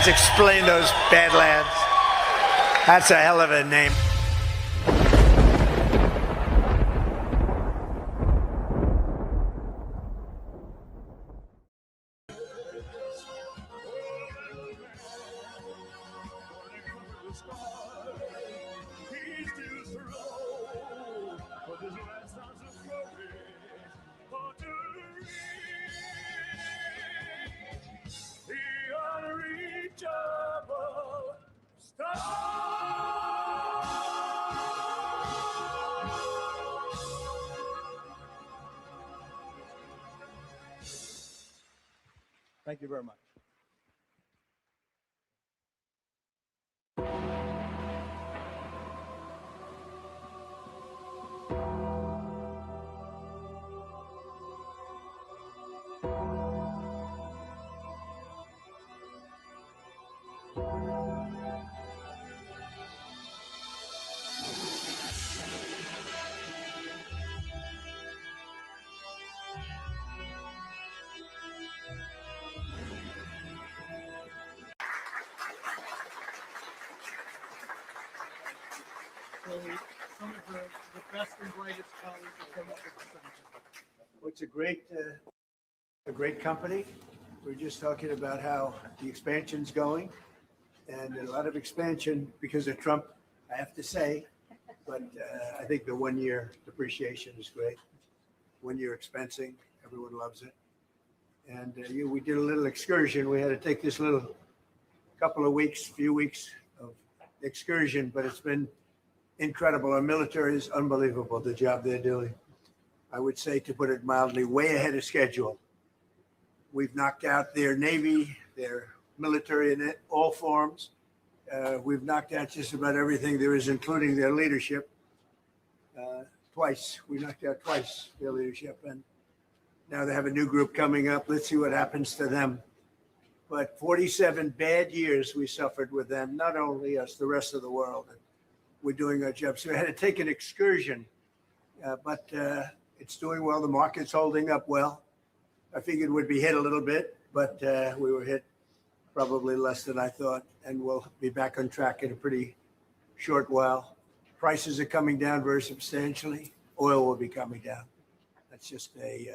Badlands. Explain those Badlands. That's a hell of a name. Thank you very much. Some of the best and brightest colleagues have come up with the center. Well, it's a great company. We're just talking about how the expansion's going, and a lot of expansion because of Trump, I have to say. But I think the 1 year depreciation is great. 1 year expensing, everyone loves it. And we did a little excursion. We had to take this little few weeks of excursion, but it's been incredible. Our military is unbelievable, the job they're doing. I would say, to put it mildly, way ahead of schedule. We've knocked out their Navy, their military in all forms. We've knocked out just about everything there is, including their leadership. Twice. We knocked out twice their leadership. And now they have a new group coming up. Let's see what happens to them. But 47 bad years we suffered with them, not only us, the rest of the world. We're doing our job. So we had to take an excursion, but it's doing well. The market's holding up well. I figured we'd be hit a little bit, but we were hit probably less than I thought, and we'll be back on track in a pretty short while. Prices are coming down very substantially. Oil will be coming down. That's just a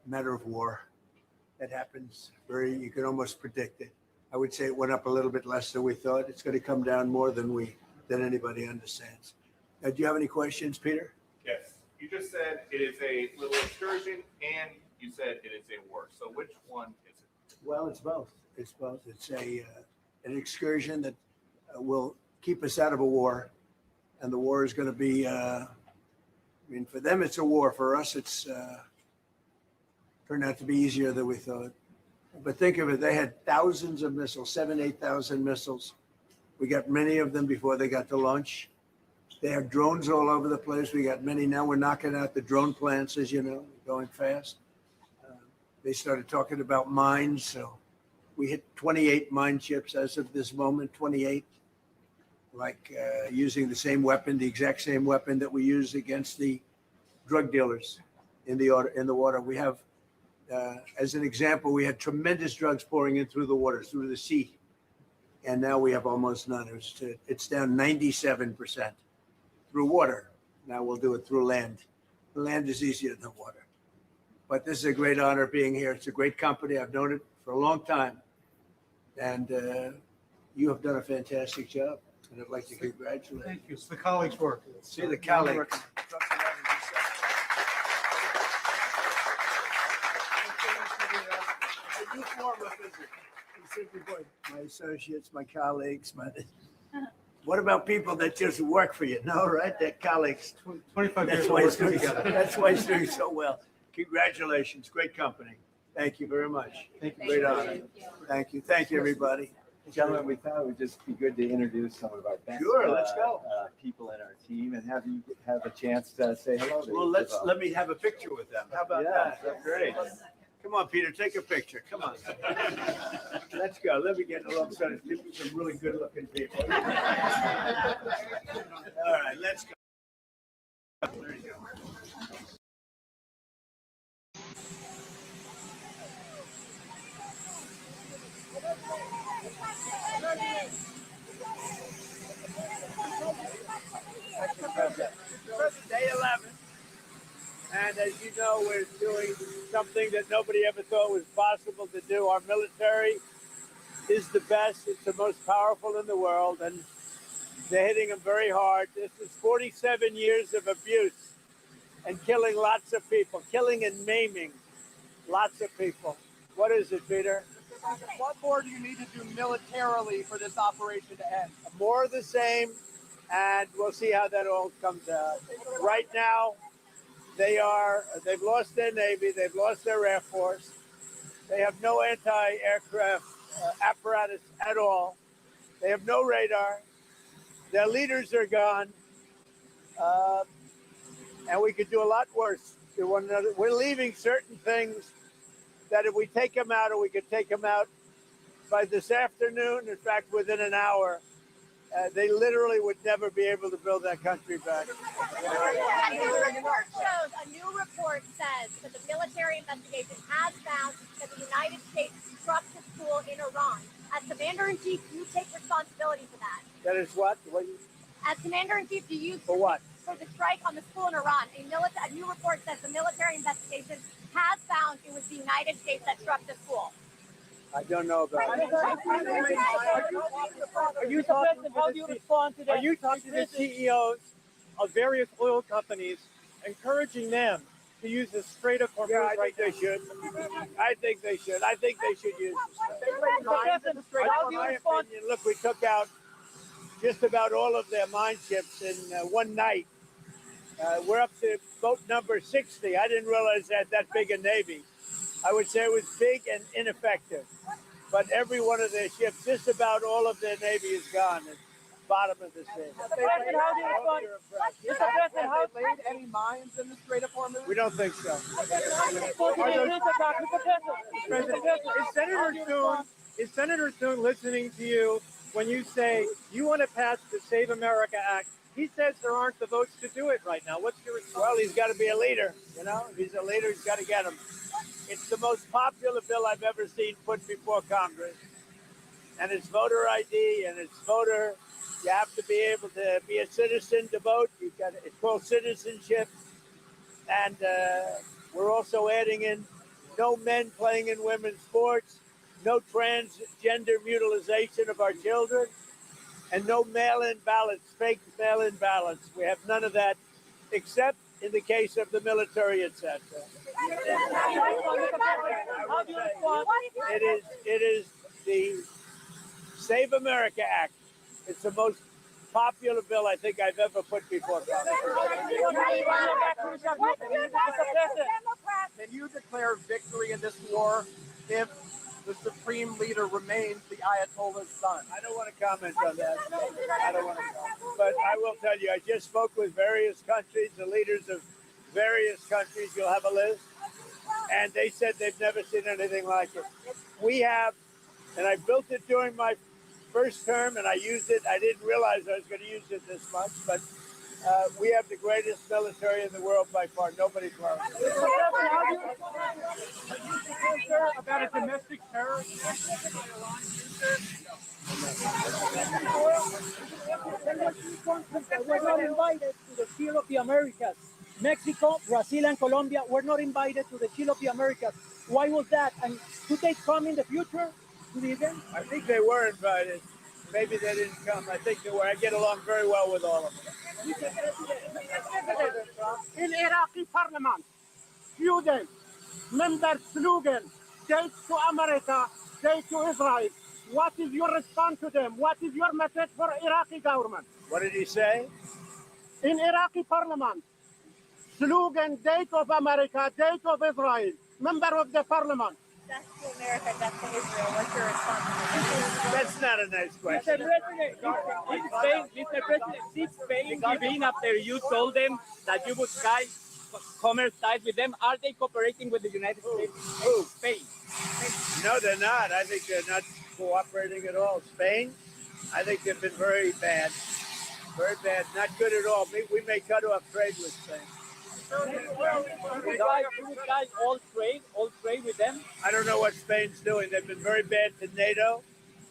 matter of war. That happens you can almost predict it. I would say it went up a little bit less than we thought. It's going to come down more than anybody understands. Do you have any questions, Peter? Yes. You just said it is a little excursion, and you said it is a war. So which one is it? Well, it's both. It's both. It's an excursion that will keep us out of a war, and the war is going to be. For them, it's a war. For us, it's turned out to be easier than we thought. But think of it, they had thousands of missiles, 8,000 missiles. We got many of them before they got to launch. They have drones all over the place. We got many. Now we're knocking out the drone plants, as you know, going fast. They started talking about mines. So we hit 28 mine chips as of this moment, 28. Using the same weapon, the exact same weapon that we use against the drug dealers in the water. We have, as an example, we had tremendous drugs pouring in through the water, through the sea. And now we have almost none. It's down 97% through water. Now we'll do it through land. The land is easier than water. But this is a great honor being here. It's a great company. I've known it for a long time. And you have done a fantastic job. And I'd like to congratulate you. Thank you. It's the colleagues' work. See the colleagues. New form of physics. My associates, my colleagues, what about people that just work for you? No, right? They're colleagues. 25 That's years why, working together. that's why it's doing so well. Congratulations. Great company. Thank you very much. Thank you. Great honor. Thank you. Thank you, everybody. Gentlemen, we thought it would just be good to introduce some of our best Let's go. People in our team and have you have a chance to say hello to Well, each of them. let me have a picture with them. How about that? That's great. Come on, Peter, take a picture. Come on. Let's go. Let me get alongside of some really good-looking people. All right, let's go. There you go. as you know, we're doing something that nobody ever thought was possible to do. Our military is the best. It's the most powerful in the world, and they're hitting them very hard. This is 47 years of abuse and killing lots of people, killing and maiming lots of people. What is it, Peter? What more do you need to do militarily for this operation to end? More of the same, and we'll see how that all comes out. Right now, they've lost their Navy, they've lost their Air Force, they have no anti-aircraft apparatus at all, they have no radar, their leaders are gone, and we could do a lot worse to one another. We're leaving certain things that if we take them out, or we could take them out by this afternoon, in fact, within an hour, they literally would never be able to build that country back. A new report says that the military investigation has found that the United States struck the school in Iran. As Commander-in-Chief, do you take responsibility for that? That is what? As Commander-in-Chief, do you... For what? For the strike on the school in Iran. A new report says the military investigation has found it was the United States that struck the school. I don't know about it. Are you talking how do you respond to that? Are you talking to the CEOs of various oil companies, encouraging them to use the Strait of Hormuz? Yeah, I think they should. I think they should. I think they should use the Strait. How do you In my respond? opinion, look, we took out just about all of their mine ships in one night. We're up to boat number 60. I didn't realize they had that big a Navy. I would say it was big and ineffective. But every one of their ships, just about all of their Navy is gone at the bottom of the sea. Mr. President, how do you respond? Mr. President, how Have they laid any mines in the Strait of Hormuz? We don't think so. Is Senator Thune listening to you when you say you want to pass the Save America Act? He says there aren't the votes to do it right now. What's your response? Well, he's got to be a leader. You know, if he's a leader, he's got to get him. It's the most popular bill I've ever seen put before Congress. And it's voter ID and it's voter. You have to be able to be a citizen to vote. It's called citizenship. And we're also adding in no men playing in women's sports, no transgender mutilization of our children, and no mail-in ballots, fake mail-in ballots. We have none of that, except in the case of the military, etc. It is the Save America Act. It's the most popular bill I think I've ever put before Congress. Can you declare victory in this war if the supreme leader remains the Ayatollah's son? I don't want to comment on that. I don't want to comment. But I will tell you, I just spoke with various countries, the leaders of various countries. You'll have a list. And they said they've never seen anything like it. We have, and I built it during my first term, and I used it. I didn't realize I was going to use it this much, but we have the greatest military in the world by far. Nobody close. About a domestic terrorist? We're not invited to the Shield of the Americas. Mexico, Brazil, and Colombia were not invited to the Shield of the Americas. Why was that? And could they come in the future to the event? I think they were invited. Maybe they didn't come. I think they were. I get along very well with all of them. In Iraqi parliament, students, members slogan, "Take to America, take to Israel." What is your response to them? What is your message for Iraqi government? What did he say? In Iraqi parliament, slogan, "Date of America, date of Israel." Member of the parliament. Death to America, death to Israel. What's your response? That's not a nice question. Mr. President, is Spain giving after you told them that you would commerce ties with them? Are they cooperating with the United States? Who? Spain. No, they're not. I think they're not cooperating at all. Spain, I think they've been very bad. Very bad. Not good at all. We may cut off trade with Spain. You would guys all trade with them? I don't know what Spain's doing. They've been very bad to NATO.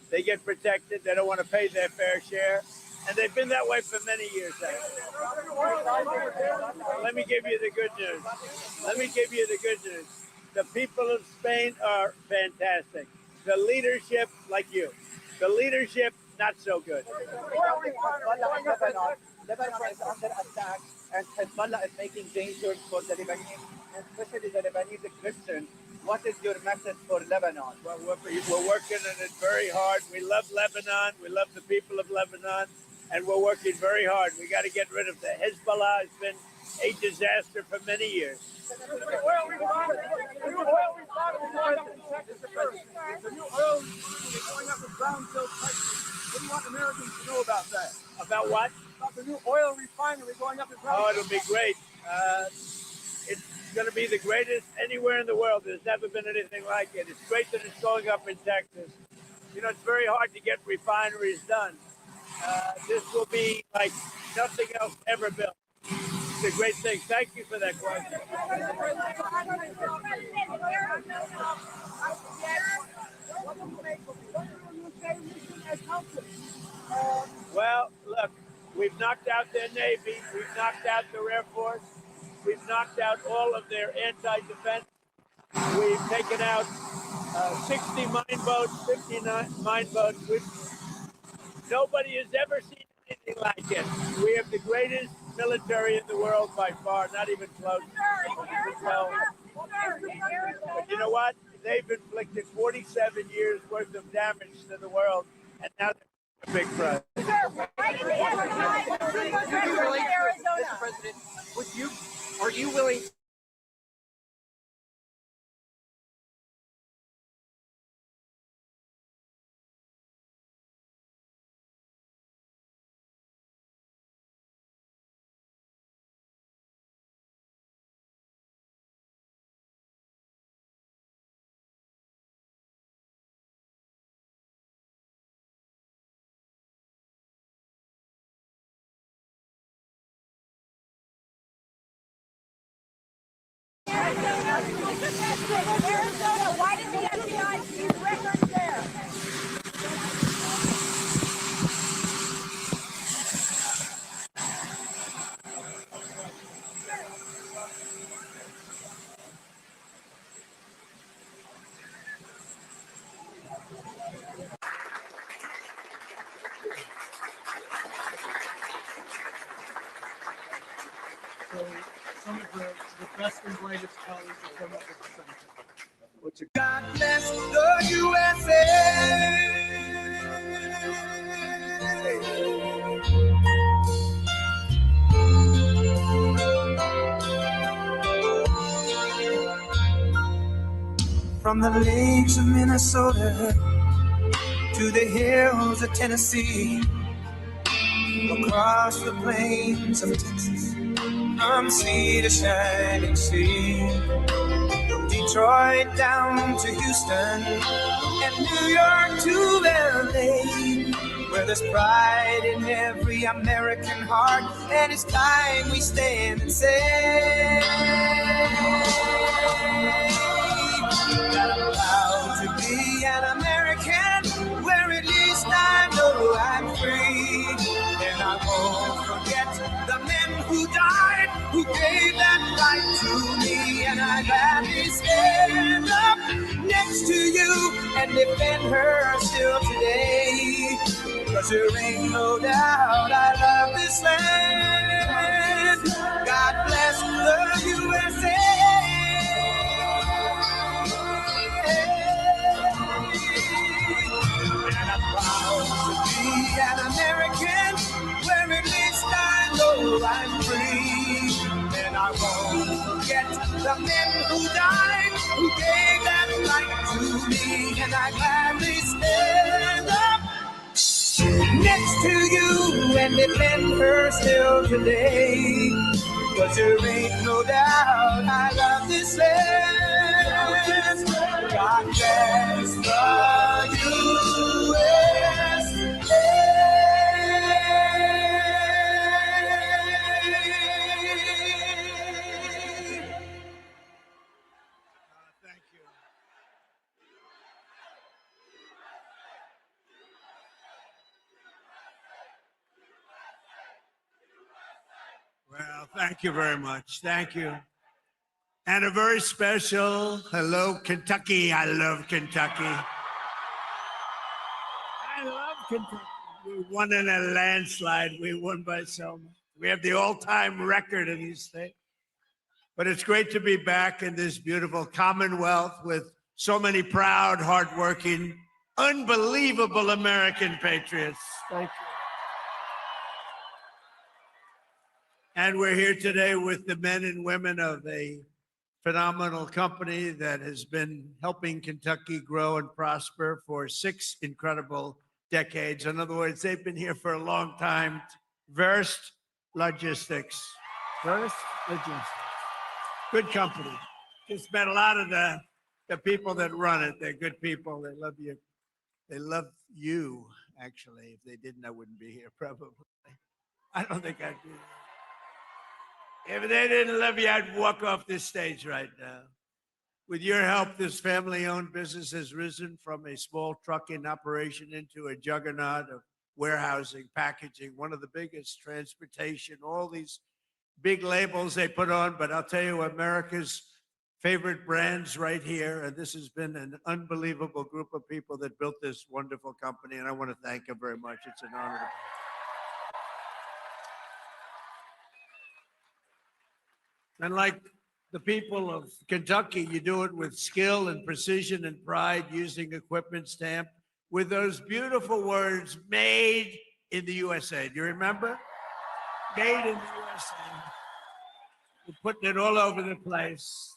They get protected. They don't want to pay their fair share. And they've been that way for many years, actually. Let me give you the good news. Let me give you the good news. The people of Spain are fantastic. The leadership, like you. The leadership, not so good. Lebanon is under attack, and Hezbollah is making danger for the Lebanese, especially the Lebanese Christians. What is your message for Lebanon? Well, we're working on it very hard. We love Lebanon. We love the people of Lebanon. And we're working very hard. We got to get rid of the Hezbollah. It's been a disaster for many years. The new oil refinery going up with brownfield prices. What do you want Americans to know about that? About what? About the new oil refinery going up in brownfield. Oh, it'll be great. It's going to be the greatest anywhere in the world. There's never been anything like it. It's great that it's going up in Texas. You know, it's very hard to get refineries done. This will be like nothing else ever built. It's a great thing. Thank you for that question. Well, look, we've knocked out their Navy. We've knocked out their Air Force. We've knocked out all of their anti-defense. We've taken out 60 mine boats, 59 mine boats. Nobody has ever seen anything like it. We have the greatest military in the world by far, not even close. But you know what? They've inflicted 47 years worth of damage to the world, and now they're a big price. Mr. President, are you willing? Arizona, why did the FBI keep records there? So some of the best and brightest colleagues have come up with the same. What's your God bless the USA. From the lakes of Minnesota to the hills of Tennessee, across the plains of Texas, from sea to shining sea, Detroit down to Houston, and New York to LA, where there's pride in every American heart, and it's time we stand and say that I'm proud to be an American, where at least I know I'm free, and I won't forget the men who died, who gave that right to me, and I gladly stand up next to you and defend her still today, 'cause there ain't no doubt I love this land. God bless the USA. And I'm proud to be an American, where at least I know I'm free, and I won't forget the men who died, who gave that right to me, and I gladly stand up next to you and defend her still today, 'cause there ain't no doubt I love this land. God bless the USA. Thank you. Thank you very much. Thank you. And a very special hello, Kentucky. I love Kentucky. I love Kentucky. We won in a landslide. We won by so much. We have the all-time record in these states. But it's great to be back in this beautiful Commonwealth with so many proud, hardworking, unbelievable American patriots. Thank you. And we're here today with the men and women of a phenomenal company that has been helping Kentucky grow and prosper for 6 incredible decades. In other words, they've been here for a long time. Verst Logistics. Verst Logistics. Good company. Just met a lot of the people that run it. They're good people. They love you. They love you, actually. If they didn't, I wouldn't be here, probably. I don't think I'd be here. If they didn't love you, I'd walk off this stage right now. With your help, this family-owned business has risen from a small trucking operation into a juggernaut of warehousing, packaging, one of the biggest, transportation, all these big labels they put on. But I'll tell you, America's favorite brands right here. And this has been an unbelievable group of people that built this wonderful company. And I want to thank them very much. It's an honor. And like the people of Kentucky, you do it with skill and precision and pride, using equipment stamped with those beautiful words, made in the USA. Do you remember? Made in the USA. We're putting it all over the place.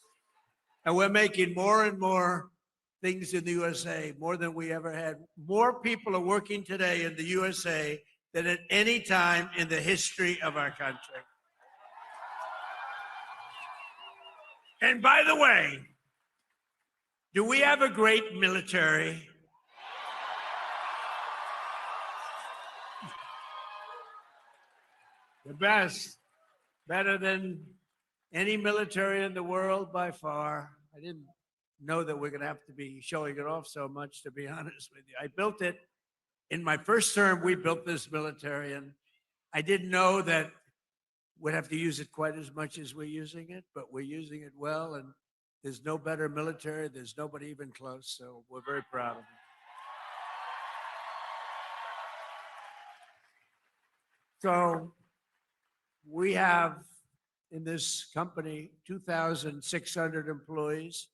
And we're making more and more things in the USA, more than we ever had. More people are working today in the USA than at any time in the history of our country. And by the way, do we have a great military? The best, better than any military in the world by far. I didn't know that we're going to have to be showing it off so much, to be honest with you. I built it in my first term. We built this military, and I didn't know that we'd have to use it quite as much as we're using it, but we're using it well, and there's no better military. There's nobody even close, so we're very proud of it. So we have in this company 2,600 employees,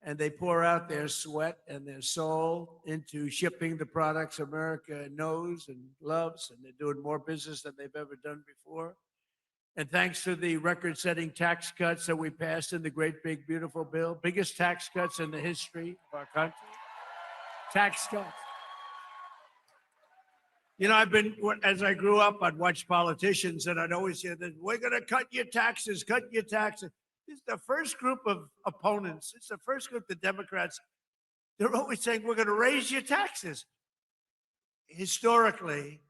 and they pour out their sweat and their soul into shipping the products America knows and loves, and they're doing more business than they've ever done before. And thanks to the record-setting tax cuts that we passed in the great, big, beautiful bill, biggest tax cuts in the history of our country, tax cuts. You know, as I grew up, I'd watch politicians, and I'd always hear that, we're going to cut your taxes, cut your taxes. This is the first group of opponents. It's the first group, the Democrats. They're always saying, we're going to raise your taxes. Historically,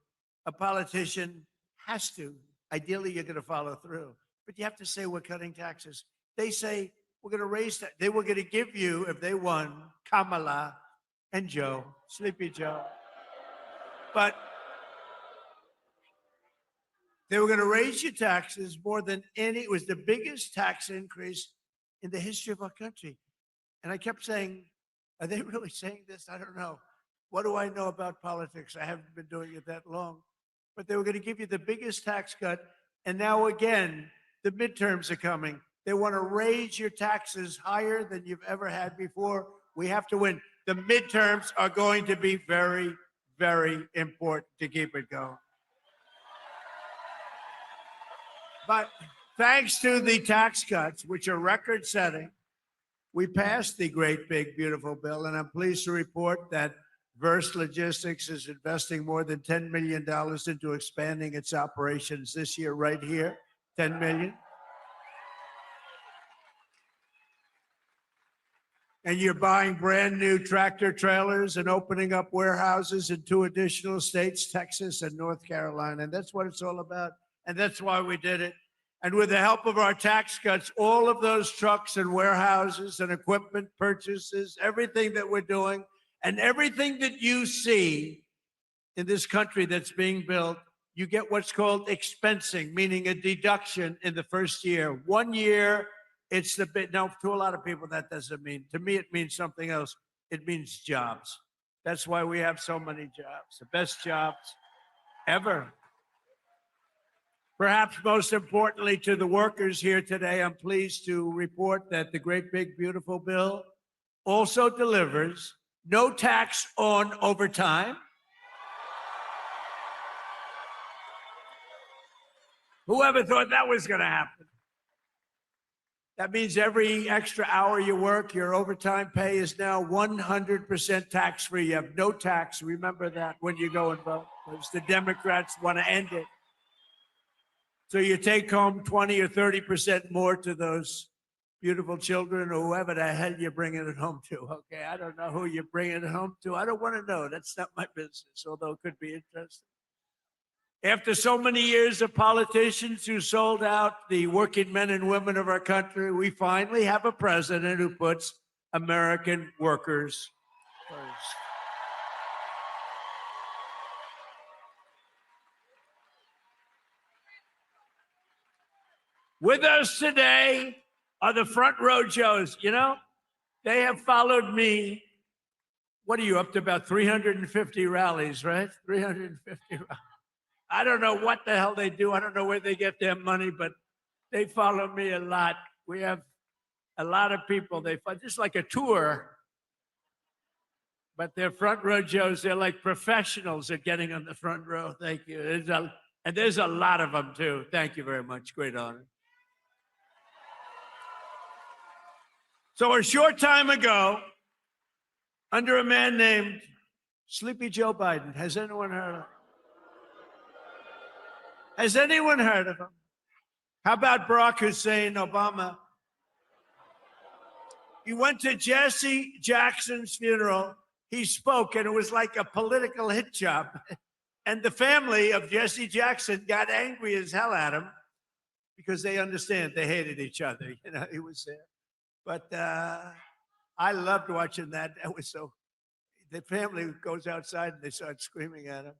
a politician has to. Ideally, you're going to follow through. But you have to say, we're cutting taxes. They say, we're going to raise that. They were going to give you, if they won, Kamala and Joe, Sleepy Joe. But they were going to raise your taxes more than any. It was the biggest tax increase in the history of our country. And I kept saying, are they really saying this? I don't know. What do I know about politics? I haven't been doing it that long. But they were going to give you the biggest tax cut. And now again, the midterms are coming. They want to raise your taxes higher than you've ever had before. We have to win. The midterms are going to be very, very important to keep it going. But thanks to the tax cuts, which are record-setting, we passed the great, big, beautiful bill. And I'm pleased to report that Verst Logistics is investing more than $10 million into expanding its operations this year, right here, $10 million. And you're buying brand new tractor trailers and opening up warehouses in 2 additional states, Texas and North Carolina. And that's what it's all about. And that's why we did it. And with the help of our tax cuts, all of those trucks and warehouses and equipment purchases, everything that we're doing, and everything that you see in this country that's being built, you get what's called expensing, meaning a deduction in the first year. 1 year, it's the bit. Now, to a lot of people, that doesn't mean. To me, it means something else. It means jobs. That's why we have so many jobs, the best jobs ever. Perhaps most importantly to the workers here today, I'm pleased to report that the great big beautiful bill also delivers no tax on overtime. Whoever thought that was going to happen? That means every extra hour you work, your overtime pay is now 100% tax-free. You have no tax. Remember that when you go and vote, because the Democrats want to end it. So you take home 20 or 30% more to those beautiful children or whoever the hell you're bringing it home to. Okay, I don't know who you're bringing it home to. I don't want to know. That's not my business, although it could be interesting. After so many years of politicians who sold out the working men and women of our country, we finally have a president who puts American workers first. With us today are the front row Joes. You know, they have followed me. What are you up to? About 350 rallies, right? 350 rallies. I don't know what the hell they do. I don't know where they get their money, but they follow me a lot. We have a lot of people. They just like a tour, but they're front row Joes. They're like professionals at getting on the front row. Thank you. And there's a lot of them too. Thank you very much. Great honor. So a short time ago, under a man named Sleepy Joe Biden, has anyone heard of him? Has anyone heard of him? How about Barack Hussein Obama? He went to Jesse Jackson's funeral. He spoke, and it was like a political hit job. And the family of Jesse Jackson got angry as hell at him because they understand they hated each other. You know, he was there. But I loved watching that. That was so. The family goes outside and they start screaming at him.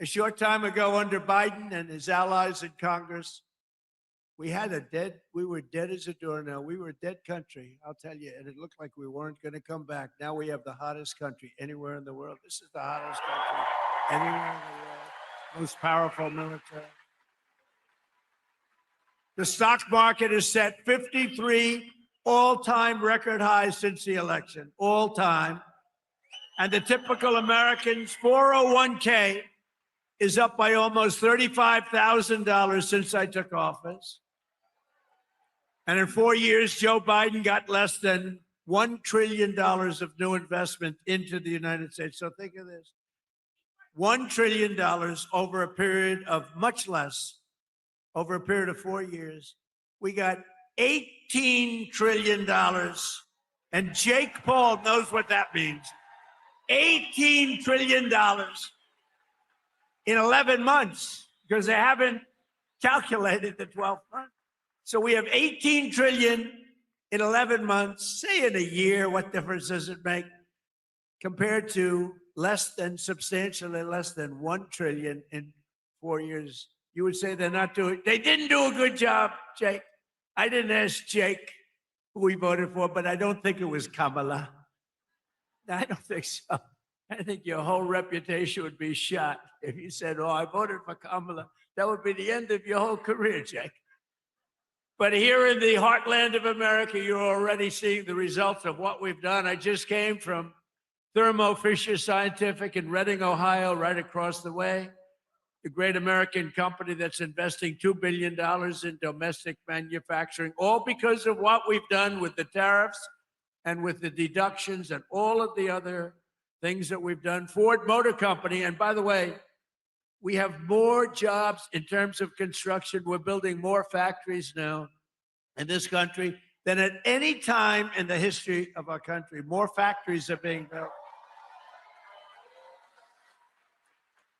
A short time ago, under Biden and his allies in Congress, we were dead as a doornail. We were a dead country, I'll tell you, and it looked like we weren't going to come back. Now we have the hottest country anywhere in the world. This is the hottest country anywhere in the world. Most powerful military. The stock market has set 53 all-time record highs since the election, all time. And the typical American's 401k is up by almost $35,000 since I took office. And in 4 years, Joe Biden got less than $1 trillion of new investment into the United States. So think of this. $1 trillion over a period of much less, over a period of 4 years. We got $18 trillion. And Jake Paul knows what that means. $18 trillion in 11 months, because they haven't calculated the 12 months. So we have 18 trillion in 11 months. Say in a year, what difference does it make? Compared to substantially less than 1 trillion in 4 years. You would say they didn't do a good job, Jake. I didn't ask Jake who he voted for, but I don't think it was Kamala. I don't think so. I think your whole reputation would be shot if you said, oh, I voted for Kamala. That would be the end of your whole career, Jake. But here in the heartland of America, you're already seeing the results of what we've done. I just came from Thermo Fisher Scientific in Reading, Ohio, right across the way. The great American company that's investing $2 billion in domestic manufacturing, all because of what we've done with the tariffs and with the deductions and all of the other things that we've done. Ford Motor Company, and by the way, we have more jobs in terms of construction. We're building more factories now in this country than at any time in the history of our country. More factories are being built.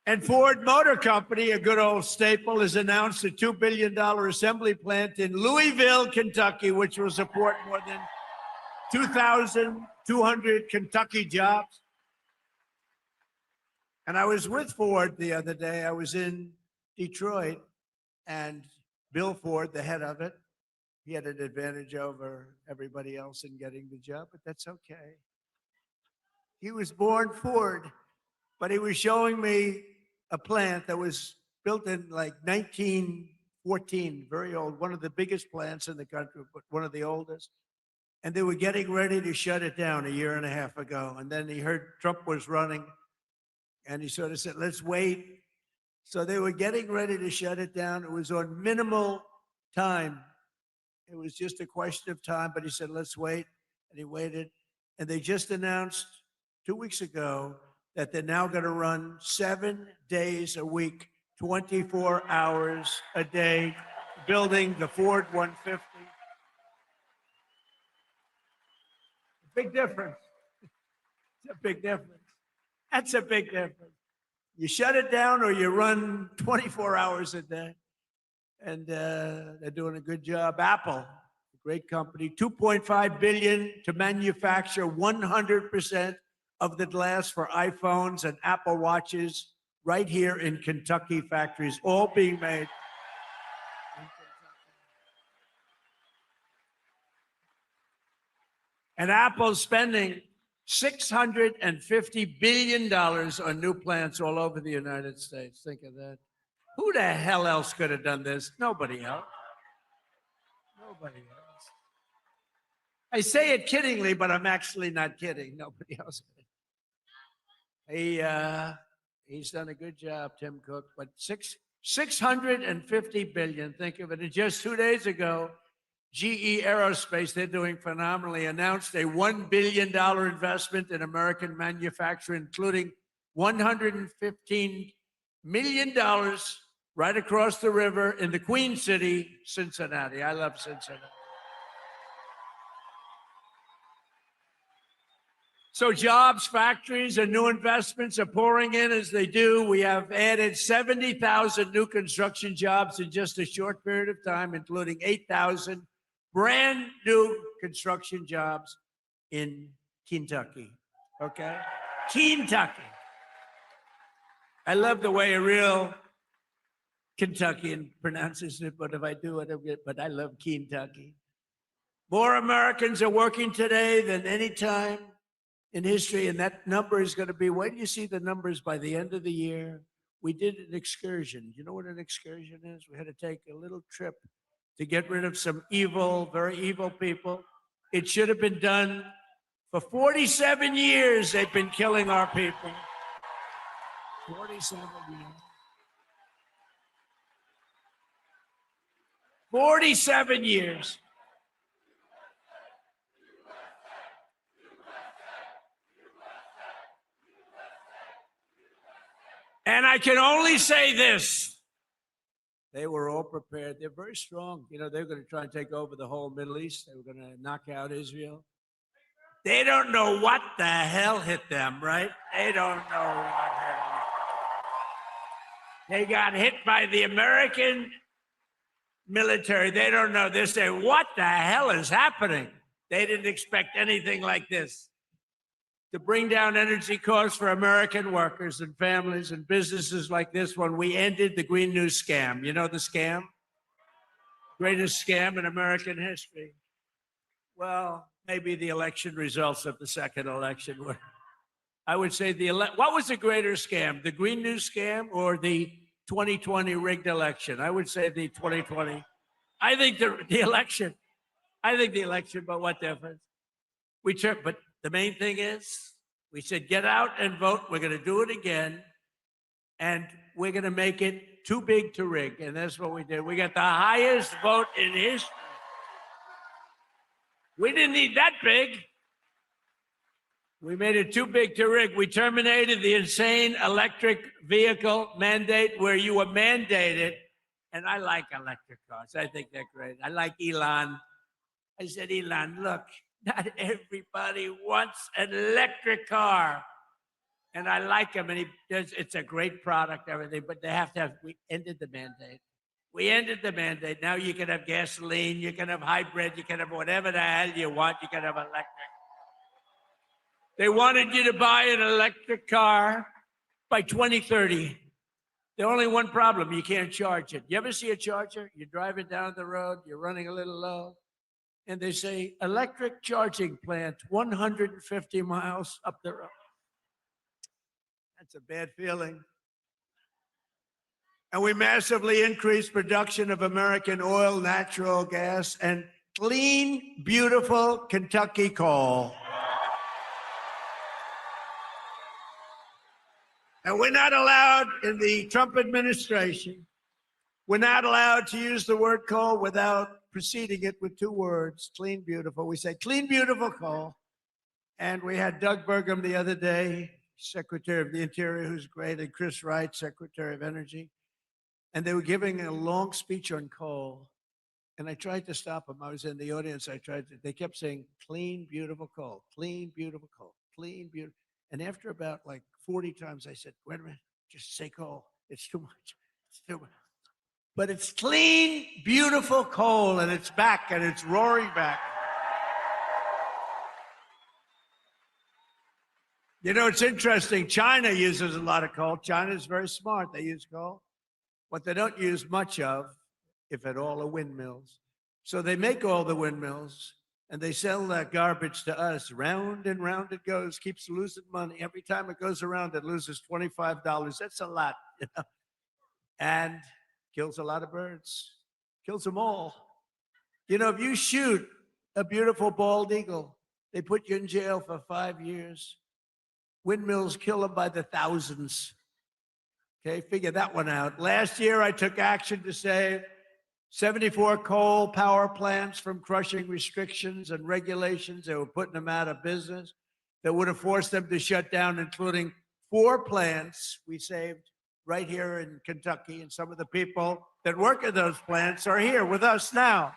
And Ford Motor Company, a good old staple, has announced a $2 billion assembly plant in Louisville, Kentucky, which will support more than 2,200 Kentucky jobs. And I was with Ford the other day. I was in Detroit, and Bill Ford, the head of it, he had an advantage over everybody else in getting the job, but that's okay. He was born Ford, but he was showing me a plant that was built in like 1914, very old, one of the biggest plants in the country, but one of the oldest. And they were getting ready to shut it down a year and a half ago. And then he heard Trump was running, and he sort of said, let's wait. So they were getting ready to shut it down. It was on minimal time. It was just a question of time, but he said, let's wait. And he waited. And they just announced 2 weeks ago that they're now going to run 7 days a week, 24 hours a day, building the Ford 150. Big difference. It's a big difference. That's a big difference. You shut it down or you run 24 hours a day. And they're doing a good job. Apple, a great company, $2.5 billion to manufacture 100% of the glass for iPhones and Apple Watches right here in Kentucky factories, all being made. And Apple's spending $650 billion on new plants all over the United States. Think of that. Who the hell else could have done this? Nobody else. Nobody else. I say it kiddingly, but I'm actually not kidding. Nobody else. He's done a good job, Tim Cook. But $650 billion. Think of it. And just 2 days ago, GE Aerospace, they're doing phenomenally, announced a $1 billion investment in American manufacturing, including $115 million right across the river in the Queen City, Cincinnati. I love Cincinnati. So jobs, factories, and new investments are pouring in as they do. We have added 70,000 new construction jobs in just a short period of time, including 8,000 brand new construction jobs in Kentucky. Okay? Kentucky. I love the way a real Kentuckian pronounces it, but if I do it, but I love Kentucky. More Americans are working today than any time in history, and that number is going to be, wait till you see the numbers by the end of the year. We did an excursion. You know what an excursion is? We had to take a little trip to get rid of some evil, very evil people. It should have been done for 47 years. They've been killing our people. 47 years. 47 years. And I can only say this. They were all prepared. They're very strong. You know, they're going to try and take over the whole Middle East. They were going to knock out Israel. They don't know what the hell hit them, right? They don't know what hit them. They got hit by the American military. They don't know. They say, what the hell is happening? They didn't expect anything like this. To bring down energy costs for American workers and families and businesses like this one, we ended the Green New scam. You know the scam? Greatest scam in American history. Well, maybe the election results of the second election were. I would say what was the greater scam? The Green New scam or the 2020 rigged election? I would say the 2020. I think the election. I think the election, but what difference? But the main thing is, we said, get out and vote. We're going to do it again. And we're going to make it too big to rig. And that's what we did. We got the highest vote in history. We didn't need that big. We made it too big to rig. We terminated the insane electric vehicle mandate where you were mandated. And I like electric cars. I think they're great. I like Elon. I said, Elon, look. Not everybody wants an electric car. And I like him, and it's a great product, everything, but they have to have, we ended the mandate. We ended the mandate. Now you can have gasoline, you can have hybrid, you can have whatever the hell you want, you can have electric. They wanted you to buy an electric car by 2030. The only one problem, you can't charge it. You ever see a charger? You're driving down the road, you're running a little low, and they say, electric charging plant, 150 miles up the road. That's a bad feeling. And we massively increased production of American oil, natural gas, and clean, beautiful Kentucky coal. And we're not allowed in the Trump administration, we're not allowed to use the word coal without preceding it with two words, clean, beautiful. We say clean, beautiful coal. And we had Doug Burgum the other day, Secretary of the Interior, who's great, and Chris Wright, Secretary of Energy. And they were giving a long speech on coal. And I tried to stop them. I was in the audience. They kept saying, clean, beautiful coal, clean, beautiful coal, clean, beautiful. And after about like 40 times, I said, wait a minute, just say coal. It's too much. It's too much. But it's clean, beautiful coal, and it's back, and it's roaring back. You know, it's interesting. China uses a lot of coal. China's very smart. They use coal. What they don't use much of, if at all, are windmills. So they make all the windmills, and they sell that garbage to us. Round and round it goes, keeps losing money. Every time it goes around, it loses $25. That's a lot, you know? And kills a lot of birds, kills them all. You know, if you shoot a beautiful bald eagle, they put you in jail for 5 years. Windmills kill them by the thousands. Okay, figure that one out. Last year, I took action to save 74 coal power plants from crushing restrictions and regulations. They were putting them out of business that would have forced them to shut down, including 4 plants we saved right here in Kentucky. And some of the people that work at those plants are here with us now.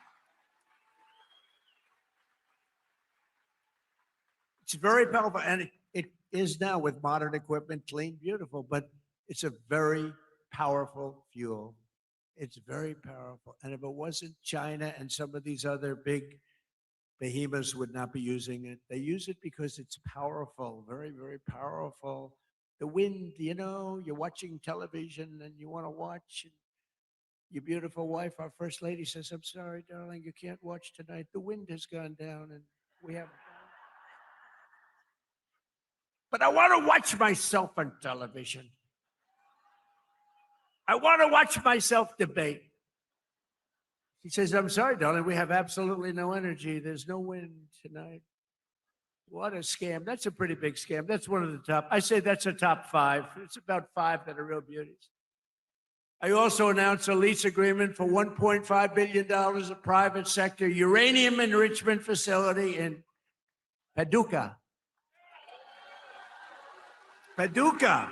It's very powerful, and it is now with modern equipment, clean, beautiful, but it's a very powerful fuel. It's very powerful. And if it wasn't, China and some of these other big behemoths would not be using it. They use it because it's powerful, very, very powerful. The wind, you know, you're watching television and you want to watch. And your beautiful wife, our first lady, says, I'm sorry, darling, you can't watch tonight. The wind has gone down and we have. But I want to watch myself on television. I want to watch myself debate. She says, I'm sorry, darling, we have absolutely no energy. There's no wind tonight. What a scam. That's a pretty big scam. That's one of the top. I say that's a top 5. It's about 5 that are real beauties. I also announced a lease agreement for $1.5 billion of private sector uranium enrichment facility in Paducah. Paducah.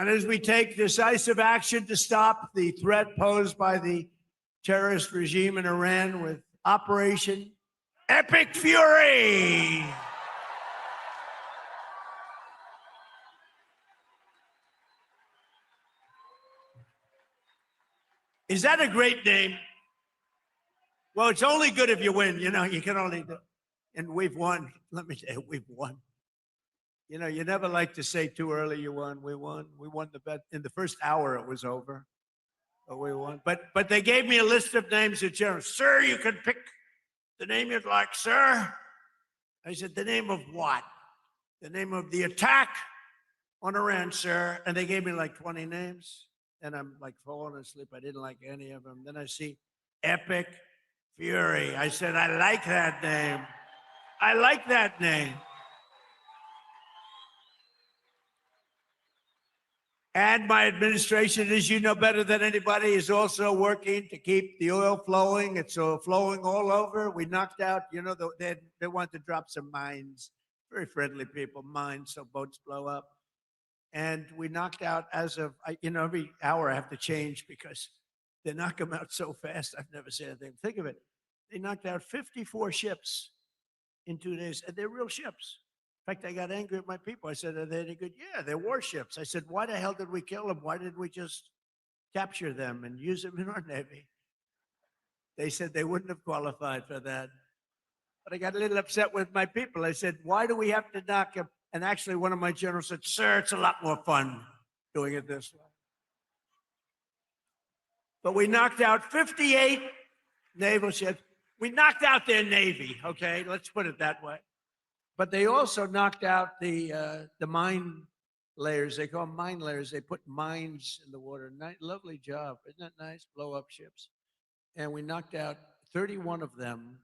And as we take decisive action to stop the threat posed by the terrorist regime in Iran with Operation Epic Fury. Is that a great name? Well, it's only good if you win. You know, you can only do. And we've won. Let me tell you, we've won. You know, you never like to say too early you won. We won. We won the bet. In the first hour, it was over. But we won. But they gave me a list of names at general. Sir, you can pick the name you'd like, sir. I said, the name of what? The name of the attack on Iran, sir. And they gave me like 20 names. And I'm like falling asleep. I didn't like any of them. Then I see Epic Fury. I said, I like that name. I like that name. And my administration, as you know better than anybody, is also working to keep the oil flowing. It's flowing all over. We knocked out, you know, they want to drop some mines. Very friendly people, mines, so boats blow up. And we knocked out as of, you know, every hour I have to change because they knock them out so fast. I've never seen anything. Think of it. They knocked out 54 ships in 2 days, and they're real ships. In fact, I got angry at my people. I said, are they any good? Yeah, they're warships. I said, why the hell did we kill them? Why didn't we just capture them and use them in our Navy? They said they wouldn't have qualified for that. But I got a little upset with my people. I said, why do we have to knock And actually, one of my generals said, "Sir, it's a lot more fun doing it this way." But we knocked out 58 naval ships. We knocked out their Navy, okay? Let's put it that way. But they also knocked out the mine layers. They call them mine layers. They put mines in the water. Lovely job. Isn't that nice? Blow up ships. And we knocked out 31 of them.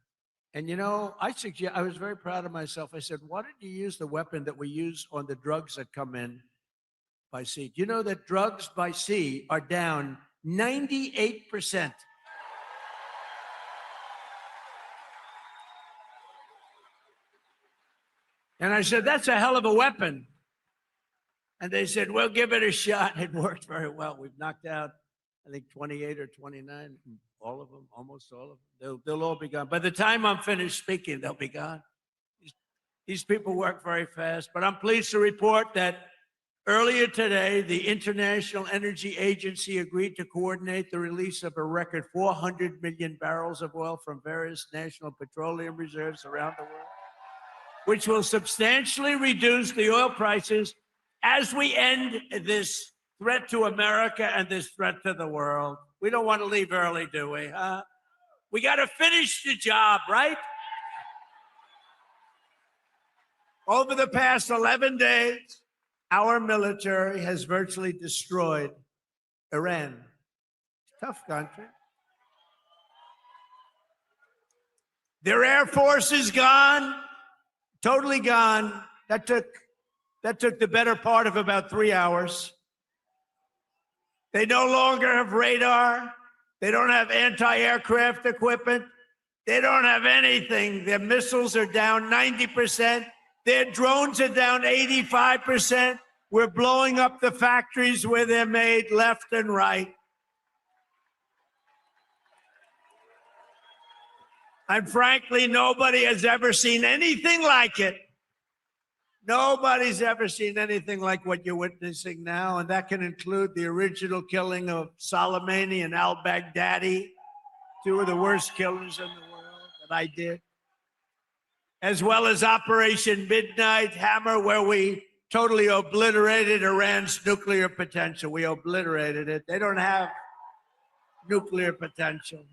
And you know, I was very proud of myself. I said, why didn't you use the weapon that we use on the drugs that come in by sea? Do you know that drugs by sea are down 98%? And I said, that's a hell of a weapon. And they said, well, give it a shot. It worked very well. We've knocked out, I think, 28 or 29, all of them, almost all of them. They'll all be gone. By the time I'm finished speaking, they'll be gone. These people work very fast. But I'm pleased to report that earlier today, the International Energy Agency agreed to coordinate the release of a record 400 million barrels of oil from various national petroleum reserves around the world, which will substantially reduce the oil prices as we end this threat to America and this threat to the world. We don't want to leave early, do we? We got to finish the job, right? Over the past 11 days, our military has virtually destroyed Iran. Tough country. Their air force is gone, totally gone. That took the better part of about 3 hours. They no longer have radar. They don't have anti-aircraft equipment. They don't have anything. Their missiles are down 90%. Their drones are down 85%. We're blowing up the factories where they're made left and right. And frankly, nobody has ever seen anything like it. Nobody's ever seen anything like what you're witnessing now, and that can include the original killing of Soleimani and al-Baghdadi, two of the worst killers in the world that I did, as well as Operation Midnight Hammer, where we totally obliterated Iran's nuclear potential. We obliterated it. They don't have nuclear potential.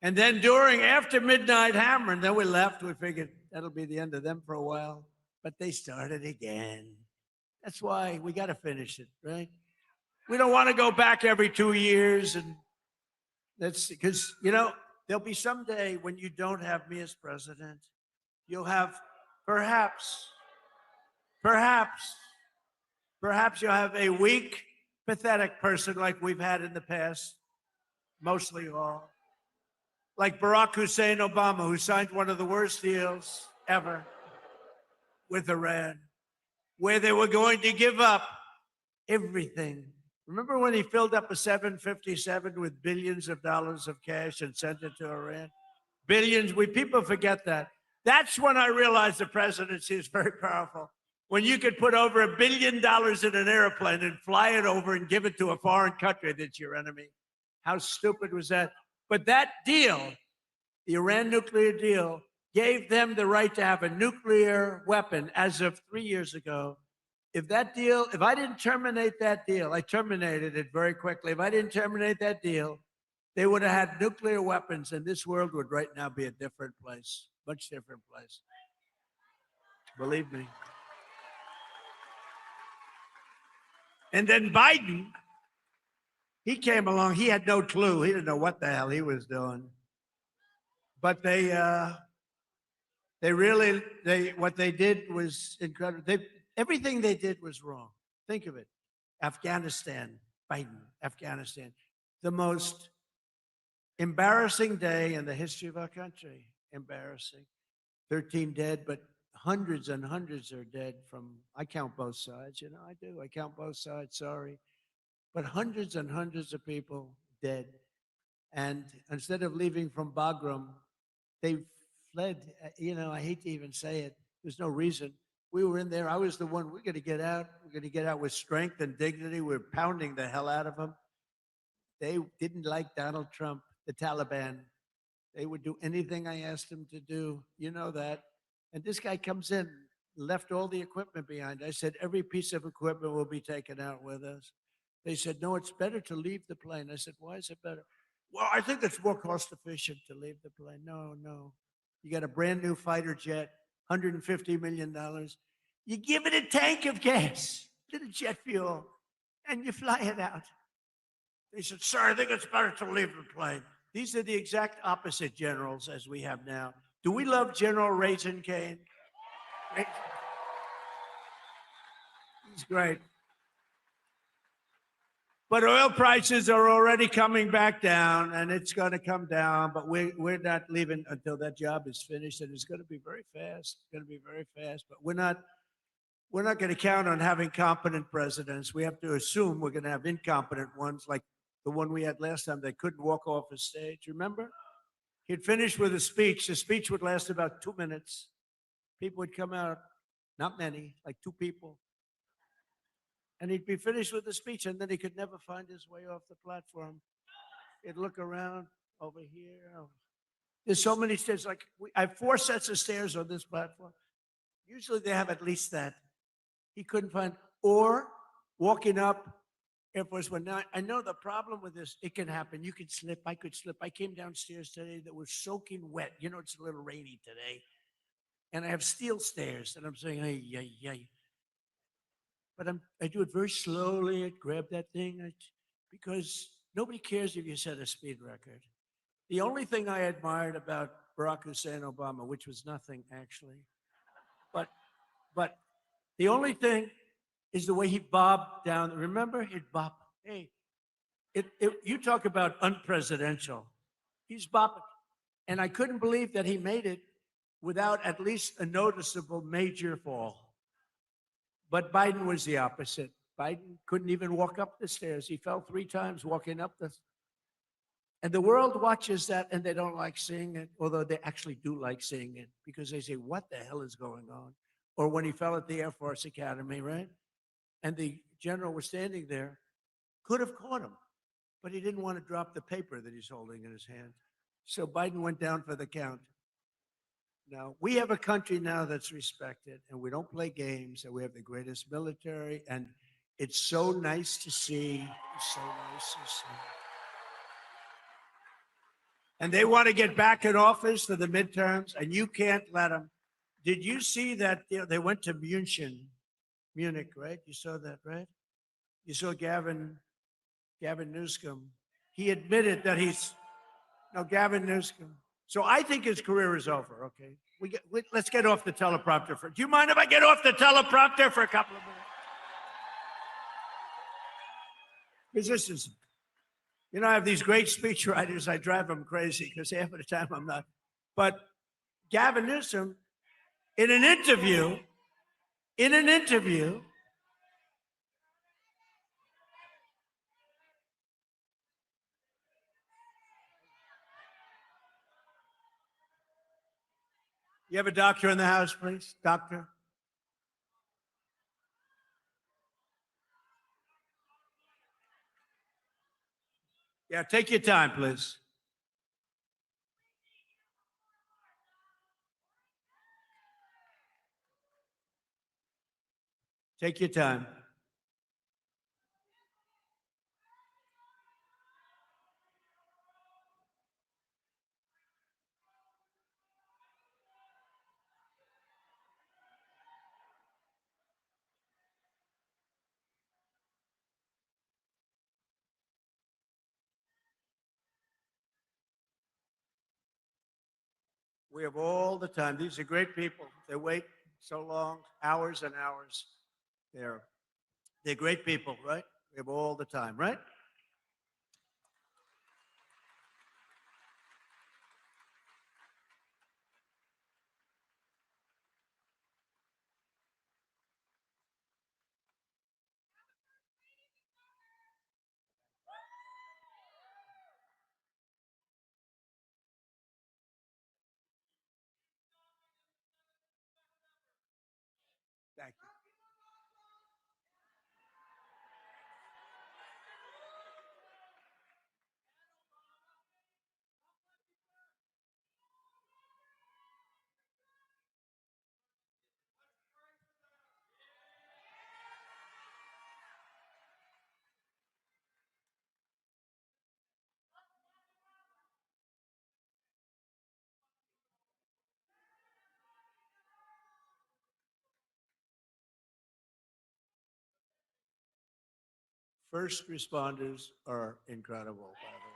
And then after Midnight Hammer, and then we left, we figured that'll be the end of them for a while. But they started again. That's why we got to finish it, right? We don't want to go back every 2 years. And that's because, you know, there'll be someday when you don't have me as president. You'll have perhaps you'll have a weak, pathetic person like we've had in the past, mostly all. Like Barack Hussein Obama, who signed one of the worst deals ever with Iran, where they were going to give up everything. Remember when he filled up a 757 with billions of dollars of cash and sent it to Iran? Billions. People forget that. That's when I realized the presidency is very powerful. When you could put over $1 billion in an airplane and fly it over and give it to a foreign country that's your enemy. How stupid was that? But that deal, the Iran nuclear deal, gave them the right to have a nuclear weapon as of 3 years ago. If I didn't terminate that deal, I terminated it very quickly. If I didn't terminate that deal, they would have had nuclear weapons, and this world would right now be a different place, much different place. Believe me. And then Biden, he came along. He had no clue. He didn't know what the hell he was doing. But what they did was incredible. Everything they did was wrong. Think of it. Afghanistan, Biden, Afghanistan. The most embarrassing day in the history of our country. Embarrassing. 13 dead, but hundreds and hundreds are dead I count both sides. You know, I do. I count both sides. Sorry. But hundreds and hundreds of people dead. And instead of leaving from Bagram, they fled. You know, I hate to even say it. There's no reason. We were in there. I was the one. We're going to get out. We're going to get out with strength and dignity. We're pounding the hell out of them. They didn't like Donald Trump, the Taliban. They would do anything I asked them to do. You know that. And this guy comes in, left all the equipment behind. I said, every piece of equipment will be taken out with us. They said, no, it's better to leave the plane. I said, why is it better? Well, I think it's more cost efficient to leave the plane. No. You got a brand new fighter jet, $150 million. You give it a tank of gas, little jet fuel, and you fly it out. They said, sir, I think it's better to leave the plane. These are the exact opposite generals as we have now. Do we love General Raisin Cane? He's great. But oil prices are already coming back down, and it's going to come down. But we're not leaving until that job is finished, and it's going to be very fast. It's going to be very fast. But we're not going to count on having competent presidents. We have to assume we're going to have incompetent ones, like the one we had last time. They couldn't walk off a stage. Remember? He'd finish with a speech. The speech would last about 2 minutes. People would come out, not many, like 2 people. And he'd be finished with the speech, and then he could never find his way off the platform. He'd look around over here. There's so many stairs. Like I have 4 sets of stairs on this platform. Usually they have at least that. He couldn't find, or walking up Air Force One. Now, I know the problem with this, it can happen. You could slip. I could slip. I came downstairs today that was soaking wet. You know, it's a little rainy today. And I have steel stairs, and I'm saying, hey. But I do it very slowly. I grab that thing because nobody cares if you set a speed record. The only thing I admired about Barack Hussein Obama, which was nothing actually, but the only thing is the way he bobbed down. Remember, he'd bob. Hey, you talk about unpresidential. He's bobbing. And I couldn't believe that he made it without at least a noticeable major fall. But Biden was the opposite. Biden couldn't even walk up the stairs. He fell 3 times walking up the. And the world watches that and they don't like seeing it, although they actually do like seeing it because they say, what the hell is going on? Or when he fell at the Air Force Academy, right? And the general was standing there, could have caught him, but he didn't want to drop the paper that he's holding in his hand. So Biden went down for the count. Now, we have a country now that's respected, and we don't play games, and we have the greatest military, and it's so nice to see. It's so nice to see. And they want to get back in office for the midterms, and you can't let them. Did you see that they went to Munich, right? You saw that, right? You saw Gavin Newsom. He admitted that Gavin Newsom. So I think his career is over, okay? Let's get off the teleprompter. Do you mind if I get off the teleprompter for a couple of minutes? Because this is, I have these great speech writers. I drive them crazy because half of the time I'm not. But Gavin Newsom, in an interview, you have a doctor in the house, please? Doctor? Yeah, take your time, please. Take your time. We have all the time. These are great people. They wait so long, hours and hours. They're great people, right? We have all the time, right? Thank you. first responders are incredible, by the way.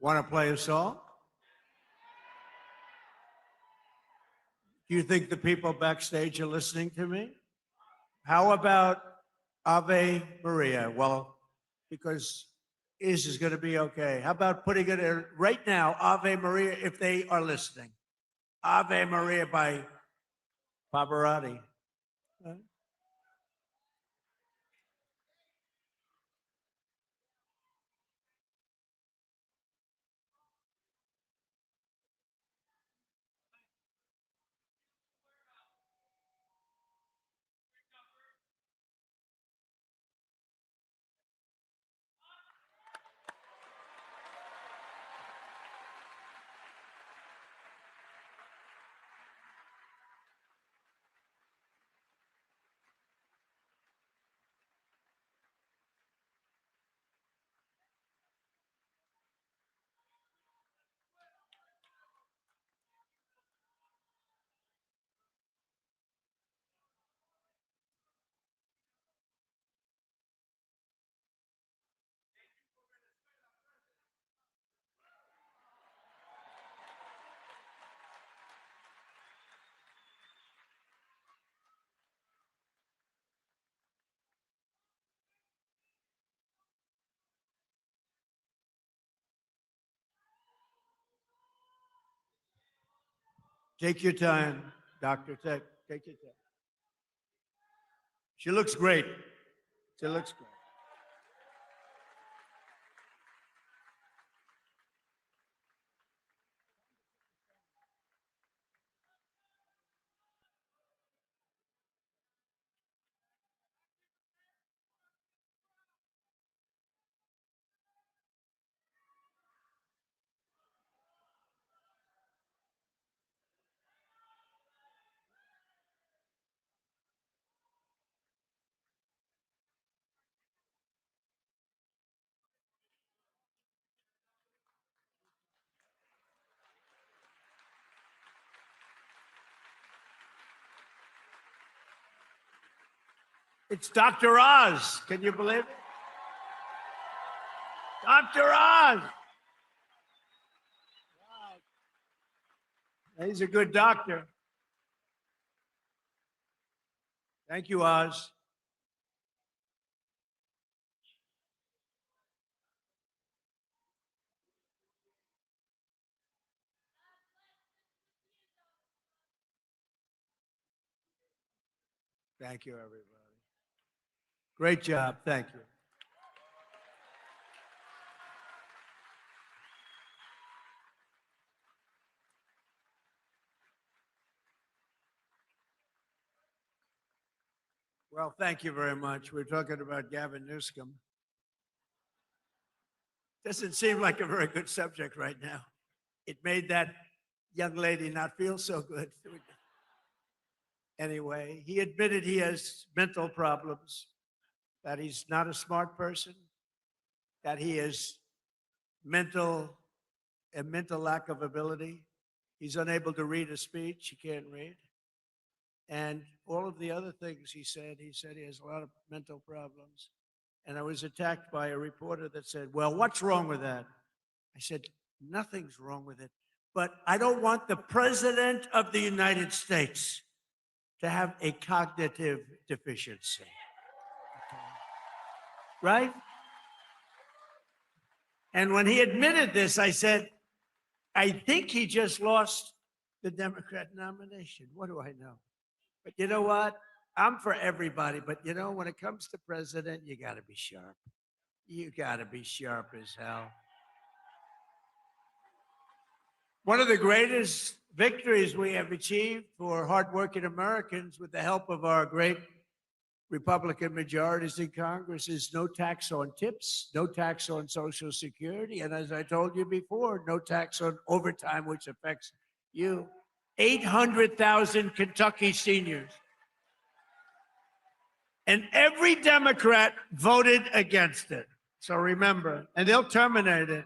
Want to play a song? Do you think the people backstage are listening to me? How about Ave Maria? Well, because is going to be okay. How about putting it in right now, Ave Maria, if they are listening? Ave Maria by Pavarotti. Take your time, Doctor. Take your time. She looks great. She looks great. It's Dr. Oz. Can you believe it? Dr. Oz. Wow. He's a good doctor. Thank you, Oz. Thank you, everybody. Great job. Thank you. Well, thank you very much. We're talking about Gavin Newsom. Doesn't seem like a very good subject right now. It made that young lady not feel so good. Anyway, he admitted he has mental problems, that he's not a smart person, that he is mental lack of ability. He's unable to read a speech. He can't read. And all of the other things he said he has a lot of mental problems. And I was attacked by a reporter that said, well, what's wrong with that? I said, nothing's wrong with it. But I don't want the President of the United States to have a cognitive deficiency. Okay. Right? And when he admitted this, I said, I think he just lost the Democrat nomination. What do I know? But you know what? I'm for everybody. But you know, when it comes to president, you got to be sharp. You got to be sharp as hell. One of the greatest victories we have achieved for hardworking Americans with the help of our great Republican majorities in Congress is no tax on tips, no tax on Social Security, and as I told you before, no tax on overtime, which affects you. 800,000 Kentucky seniors. And every Democrat voted against it. So remember, and they'll terminate it.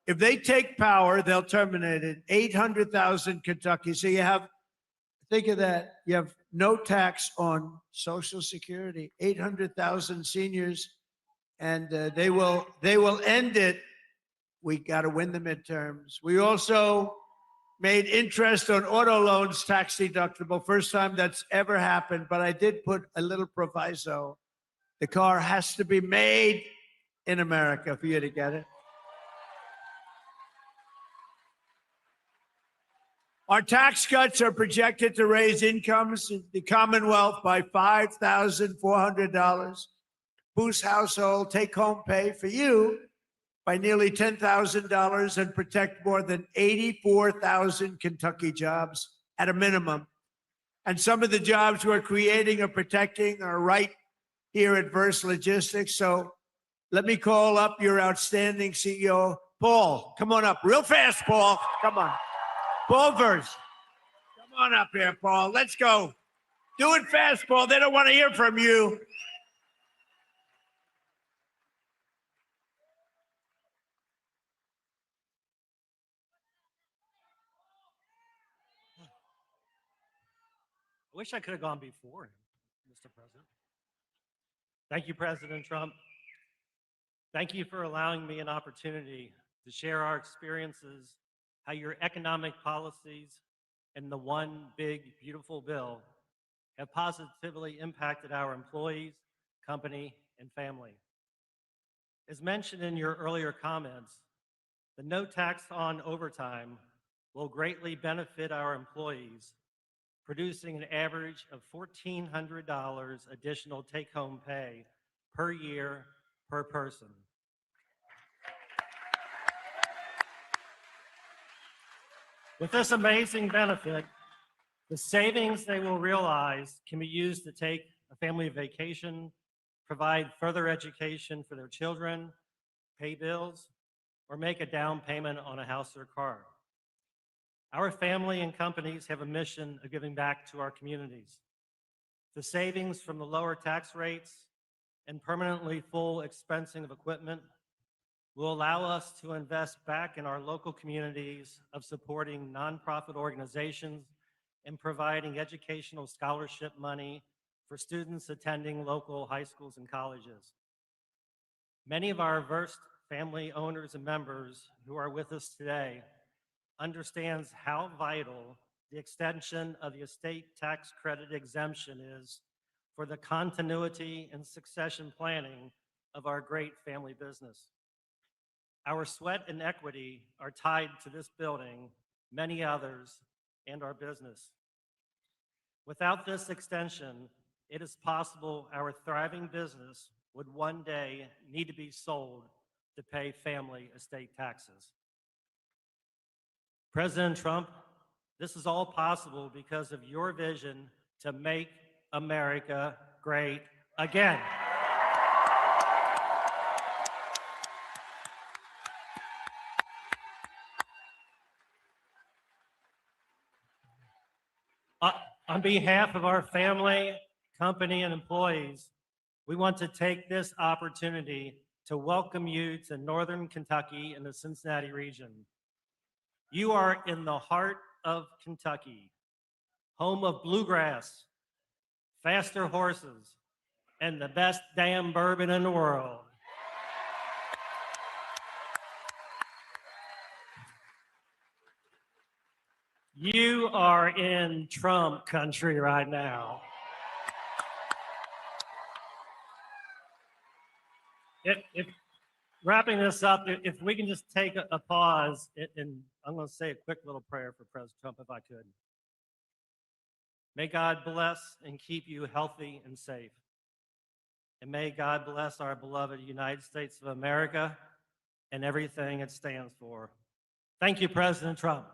If they take power, they'll terminate it. 800,000 Kentucky. So you have, think of that. You have no tax on Social Security. 800,000 seniors, and they will end it. We got to win the midterms. We also made interest on auto loans tax deductible. First time that's ever happened. But I did put a little proviso. The car has to be made in America for you to get it. Our tax cuts are projected to raise incomes in the Commonwealth by $5,400, boost household take-home pay for you by nearly $10,000, and protect more than 84,000 Kentucky jobs at a minimum. And some of the jobs we're creating or protecting are right here at Verse Logistics. So let me call up your outstanding CEO, Paul. Come on up real fast, Paul. Come on. Paul Verse. Come on up here, Paul. Let's go. Do it fast, Paul. They don't want to hear from you. I wish I could have gone before him, Mr. President. Thank you, President Trump. Thank you for allowing me an opportunity to share our experiences, how your economic policies and the one big, beautiful bill have positively impacted our employees, company, and family. As mentioned in your earlier comments, the no tax on overtime will greatly benefit our employees, producing an average of $1,400 additional take-home pay per year per person. With this amazing benefit, the savings they will realize can be used to take a family vacation, provide further education for their children, pay bills, or make a down payment on a house or car. Our family and companies have a mission of giving back to our communities. The savings from the lower tax rates and permanently full expensing of equipment will allow us to invest back in our local communities of supporting nonprofit organizations and providing educational scholarship money for students attending local high schools and colleges. Many of our Verse family owners and members who are with us today understands how vital the extension of the estate tax credit exemption is for the continuity and succession planning of our great family business. Our sweat and equity are tied to this building, many others, and our business. Without this extension, it is possible our thriving business would one day need to be sold to pay family estate taxes. President Trump, this is all possible because of your vision to make America great again. On behalf of our family, company, and employees, we want to take this opportunity to welcome you to Northern Kentucky and the Cincinnati region. You are in the heart of Kentucky, home of bluegrass, faster horses, and the best damn bourbon in the world. You are in Trump country right now. If wrapping this up, if we can just take a pause, and I'm going to say a quick little prayer for President Trump, if I could. May God bless and keep you healthy and safe. And may God bless our beloved United States of America and everything it stands for. Thank you, President Trump.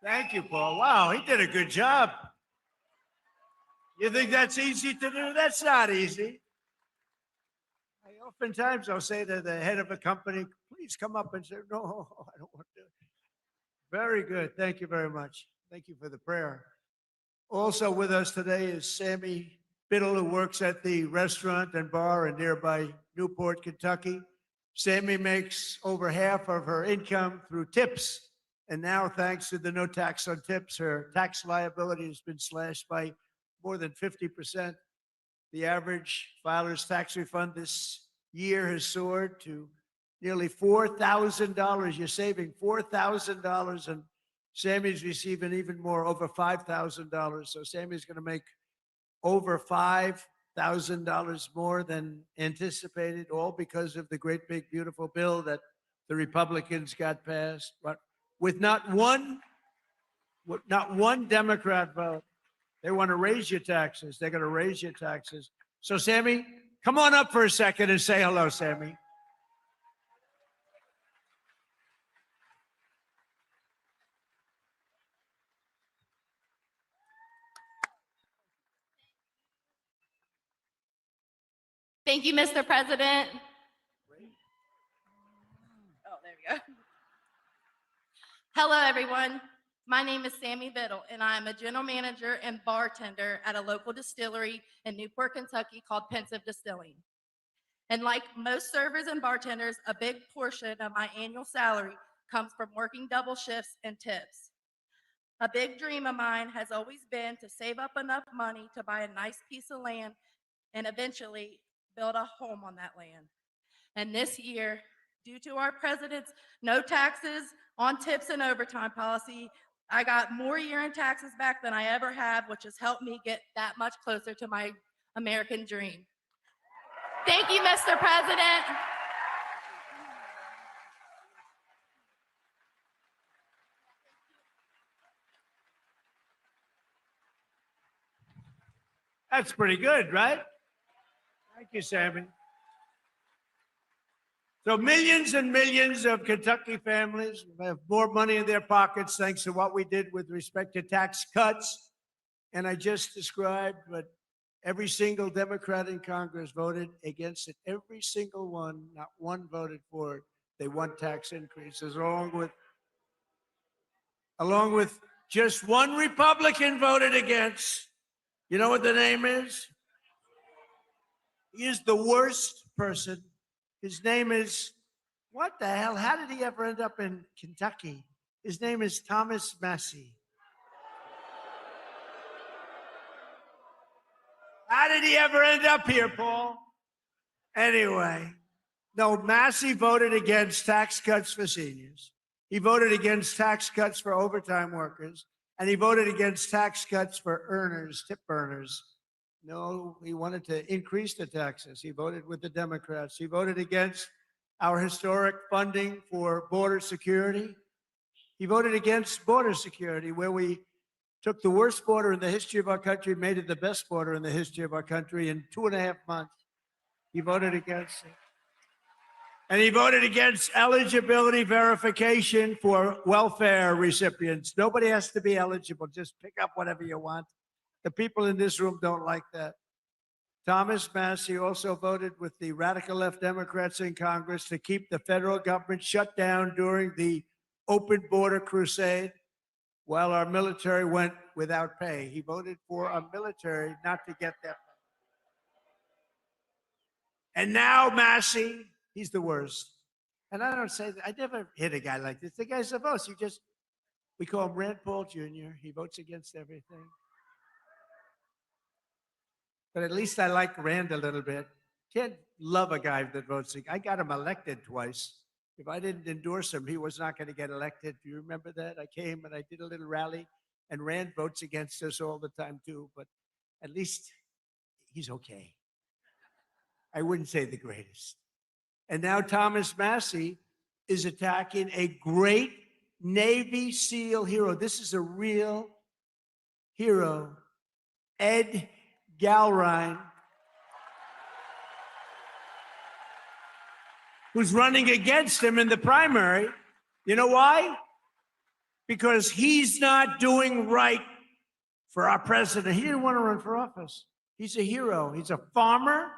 Thank you, Paul. Wow, he did a good job. You think that's easy to do? That's not easy. Oftentimes I'll say to the head of a company, please come up and say, no, I don't want to. Very good. Thank you very much. Thank you for the prayer. Also with us today is Sammy Biddle, who works at the restaurant and bar in nearby Newport, Kentucky. Sammy makes over half of her income through tips. And now, thanks to the no tax on tips, her tax liability has been slashed by more than 50%. The average filer's tax refund this year has soared to nearly $4,000. You're saving $4,000, and Sammy's receiving even more, over $5,000. So Sammy's going to make over $5,000 more than anticipated, all because of the great, big, beautiful bill that the Republicans got passed. But with not one Democrat vote. They want to raise your taxes. They're going to raise your taxes. So, Sammy, come on up for a second and say hello, Sammy. Thank you, Mr. President. Oh, there we go. Hello, everyone. My name is Sammy Biddle, and I am a general manager and bartender at a local distillery in Newport, Kentucky called Pensive Distilling. And like most servers and bartenders, a big portion of my annual salary comes from working double shifts and tips. A big dream of mine has always been to save up enough money to buy a nice piece of land and eventually build a home on that land. And this year, due to our president's no taxes on tips and overtime policy, I got more year-end taxes back than I ever have, which has helped me get that much closer to my American dream. Thank you, Mr. President. That's pretty good, right? Thank you, Sammy. So millions and millions of Kentucky families have more money in their pockets thanks to what we did with respect to tax cuts. And I just described what every single Democrat in Congress voted against it. Every single one, not one voted for it. They want tax increases, along with just one Republican voted against. You know what the name is? He is the worst person. His name is, what the hell? How did he ever end up in Kentucky? His name is Thomas Massie. How did he ever end up here, Paul? Anyway, no, Massie voted against tax cuts for seniors. He voted against tax cuts for overtime workers. And he voted against tax cuts for earners, tip earners. No, he wanted to increase the taxes. He voted with the Democrats. He voted against our historic funding for border security. He voted against border security, where we took the worst border in the history of our country, made it the best border in the history of our country in 2.5 months. He voted against it. And he voted against eligibility verification for welfare recipients. Nobody has to be eligible. Just pick up whatever you want. The people in this room don't like that. Thomas Massie also voted with the radical left Democrats in Congress to keep the federal government shut down during the open border crusade while our military went without pay. He voted for our military not to get that pay. And now Massey, he's the worst. And I don't say that. I never hit a guy like this. The guy's the most. We call him Rand Paul Jr. He votes against everything. But at least I like Rand a little bit. Can't love a guy that votes. I got him elected twice. If I didn't endorse him, he was not going to get elected. Do you remember that? I came and I did a little rally, and Rand votes against us all the time too, but at least he's okay. I wouldn't say the greatest. And now Thomas Massey is attacking a great Navy SEAL hero. This is a real hero, Ed Galrine, who's running against him in the primary. You know why? Because he's not doing right for our president. He didn't want to run for office. He's a hero. He's a farmer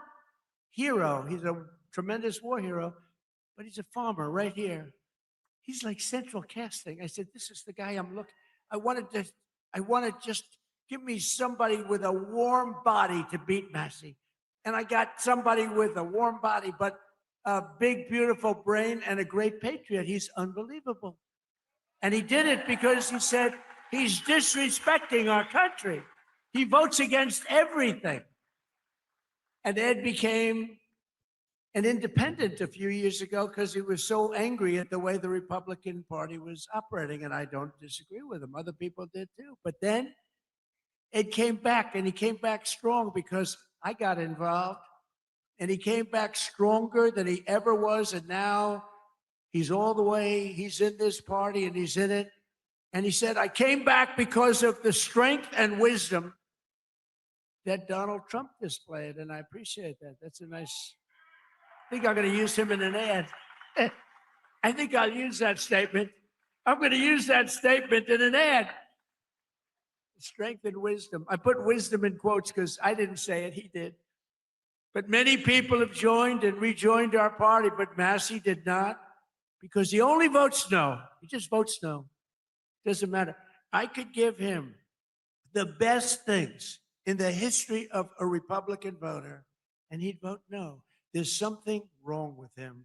hero. He's a tremendous war hero, but he's a farmer right here. He's like central casting. I said, this is the guy I'm looking. I wanted to just give me somebody with a warm body to beat Massey. And I got somebody with a warm body, but a big, beautiful brain and a great patriot. He's unbelievable. And he did it because he said he's disrespecting our country. He votes against everything. And Ed became an independent a few years ago because he was so angry at the way the Republican Party was operating. And I don't disagree with him. Other people did too. But then Ed came back, and he came back strong because I got involved. And he came back stronger than he ever was. And now he's all the way, he's in this party and he's in it. And he said, I came back because of the strength and wisdom that Donald Trump displayed. And I appreciate that. That's a nice, I think I'm going to use him in an ad. I think I'll use that statement. I'm going to use that statement in an ad. Strength and wisdom. I put wisdom in quotes because I didn't say it, he did. But many people have joined and rejoined our party, but Massey did not because he only votes no. He just votes no. Doesn't matter. I could give him the best things in the history of a Republican voter, and he'd vote no. There's something wrong with him.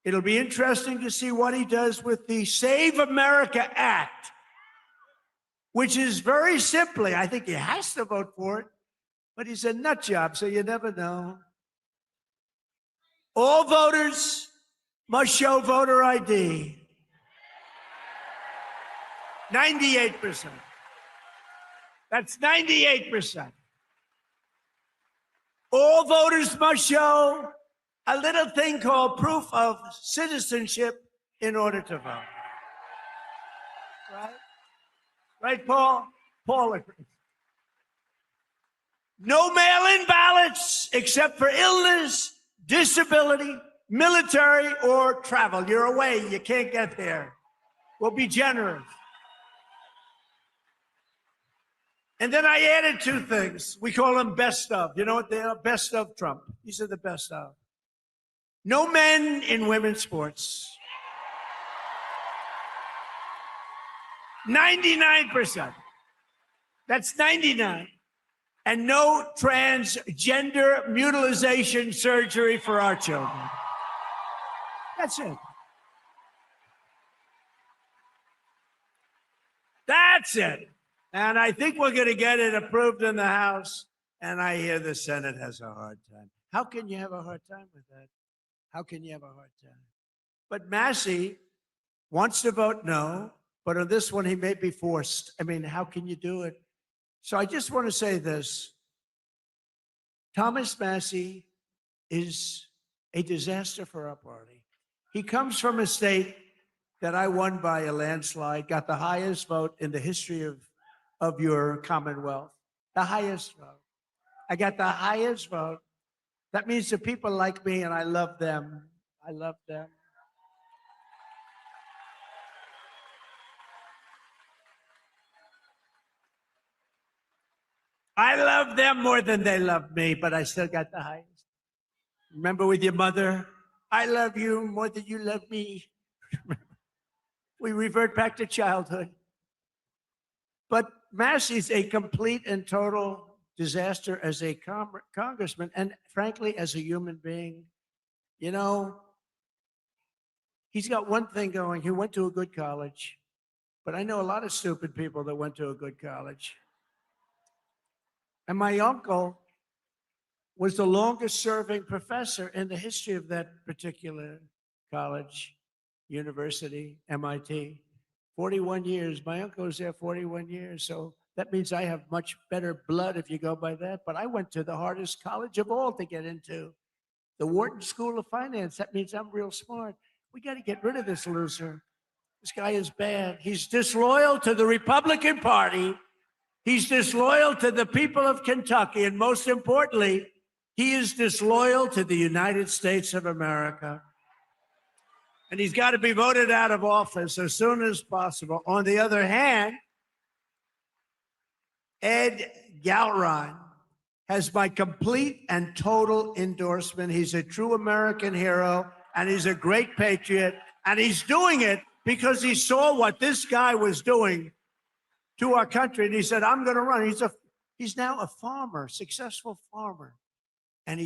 It'll be interesting to see what he does with the Save America Act, which is very simply, I think he has to vote for it, but he's a nut job, so you never know. All voters must show voter ID. 98%. That's 98%. All voters must show a little thing called proof of citizenship in order to vote. Right? Right, Paul? Paul agrees. No mail-in ballots except for illness, disability, military, or travel. You're away. You can't get there. We'll be generous. And then I added two things. We call them best of. You know what they are? Best of Trump. These are the best of. No men in women's sports. 99%. That's 99. And no transgender mutilization surgery for our children. That's it. That's it. And I think we're going to get it approved in the House. And I hear the Senate has a hard time. How can you have a hard time with that? How can you have a hard time? But Massey wants to vote no, but on this one, he may be forced. I mean, how can you do it? So I just want to say this. Thomas Massey is a disaster for our party. He comes from a state that I won by a landslide, got the highest vote in the history of your Commonwealth, the highest vote. I got the highest vote. That means the people like me, and I love them. I love them. I love them more than they love me, but I still got the highest. Remember with your mother, I love you more than you love me. We revert back to childhood. But Massey's a complete and total disaster as a congressman and frankly, as a human being. You know, he's got one thing going. He went to a good college, but I know a lot of stupid people that went to a good college. And my uncle was the longest serving professor in the history of that particular college, university, MIT. 41 years. My uncle was there 41 years. So that means I have much better blood if you go by that. But I went to the hardest college of all to get into, the Wharton School of Finance. That means I'm real smart. We got to get rid of this loser. This guy is bad. He's disloyal to the Republican Party. He's disloyal to the people of Kentucky. And most importantly, he is disloyal to the United States of America. And he's got to be voted out of office as soon as possible. On the other hand, Ed Galron has my complete and total endorsement. He's a true American hero, and he's a great patriot, and he's doing it because he saw what this guy was doing to our country, and he said, I'm going to run. He's now a farmer, successful farmer, and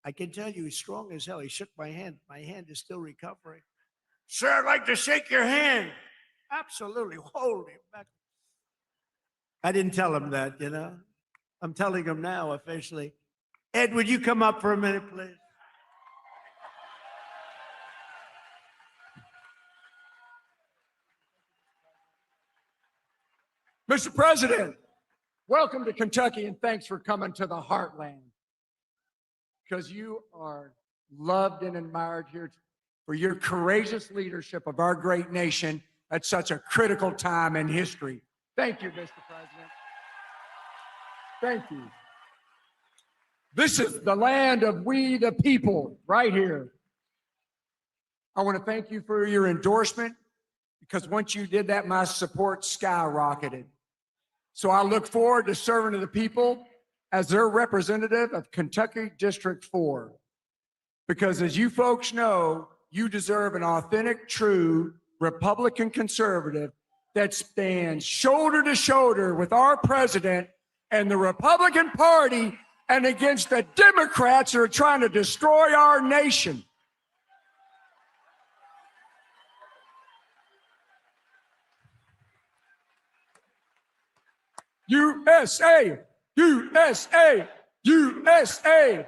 I can tell you, he's strong as hell. He shook my hand. My hand is still recovering. Sir, I'd like to shake your hand. Absolutely. Holy back. I didn't tell him that, you know. I'm telling him now officially. Ed, would you come up for a minute, please? Mr. President, welcome to Kentucky and thanks for coming to the heartland. Because you are loved and admired here for your courageous leadership of our great nation at such a critical time in history. Thank you, Mr. President. Thank you. This is the land of we the people right here. I want to thank you for your endorsement because once you did that, my support skyrocketed. So I look forward to serving to the people as their representative of Kentucky District 4. Because as you folks know, you deserve an authentic, true Republican conservative that stands shoulder to shoulder with our president and the Republican Party and against the Democrats who are trying to destroy our nation. USA! USA! USA!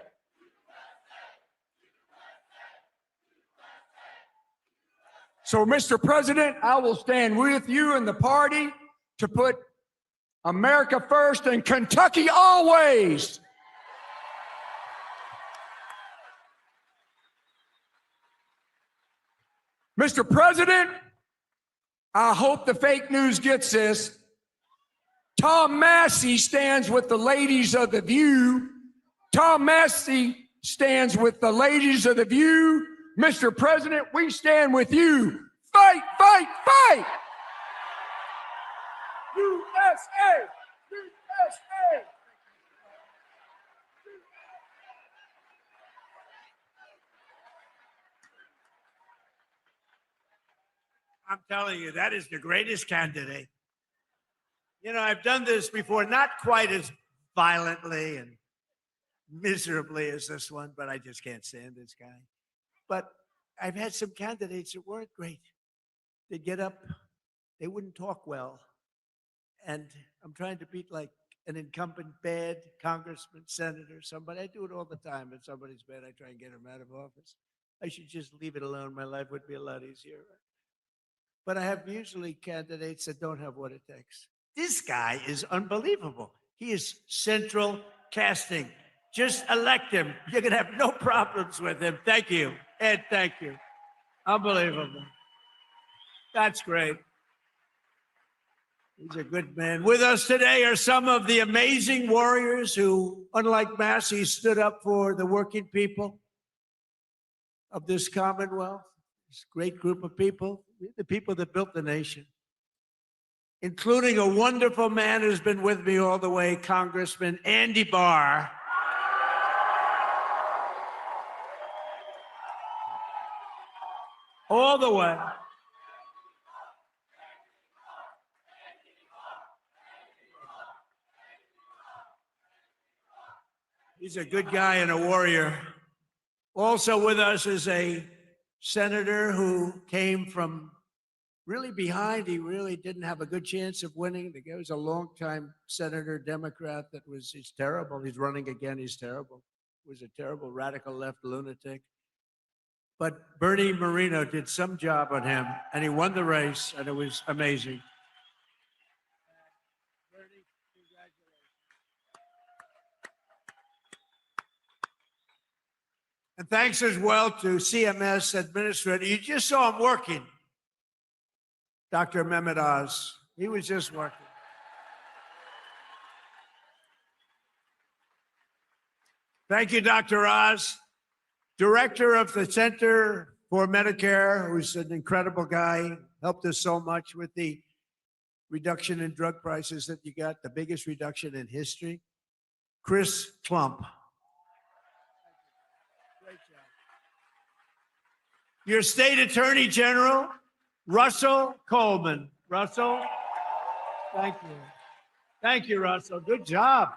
So, Mr. President, I will stand with you and the party to put America first and Kentucky always. Mr. President, I hope the fake news gets this. Tom Massey stands with the ladies of The View. Tom Massey stands with the ladies of The View. Mr. President, we stand with you. Fight, fight, fight! USA! USA! I'm telling you, that is the greatest candidate. You know, I've done this before, not quite as violently and miserably as this one, but I just can't stand this guy. But I've had some candidates that weren't great. They'd get up, they wouldn't talk well. And I'm trying to beat like an incumbent bad congressman, senator, somebody. I do it all the time. If somebody's bad, I try and get them out of office. I should just leave it alone. My life would be a lot easier. But I have usually candidates that don't have what it takes. This guy is unbelievable. He is central casting. Just elect him. You're going to have no problems with him. Thank you. Ed, thank you. Unbelievable. That's great. He's a good man. With us today are some of the amazing warriors who, unlike Massey, stood up for the working people of this Commonwealth. This great group of people, the people that built the nation, including a wonderful man who's been with me all the way, Congressman Andy Barr. All the way. He's a good guy and a warrior. Also with us is a senator who came from really behind. He really didn't have a good chance of winning. The guy was a longtime senator, Democrat he's terrible. He's running again. He's terrible. He was a terrible radical left lunatic. But Bernie Moreno did some job on him, and he won the race, and it was amazing. Bernie, congratulations. And thanks as well to CMS Administrator. You just saw him working. Dr. Mehmet Oz. He was just working. Thank you, Dr. Oz. Director of the Center for Medicare, who's an incredible guy, helped us so much with the reduction in drug prices that you got, the biggest reduction in history. Chris Klump. Great job. Your state attorney general, Russell Coleman. Russell, thank you. Thank you, Russell. Good job.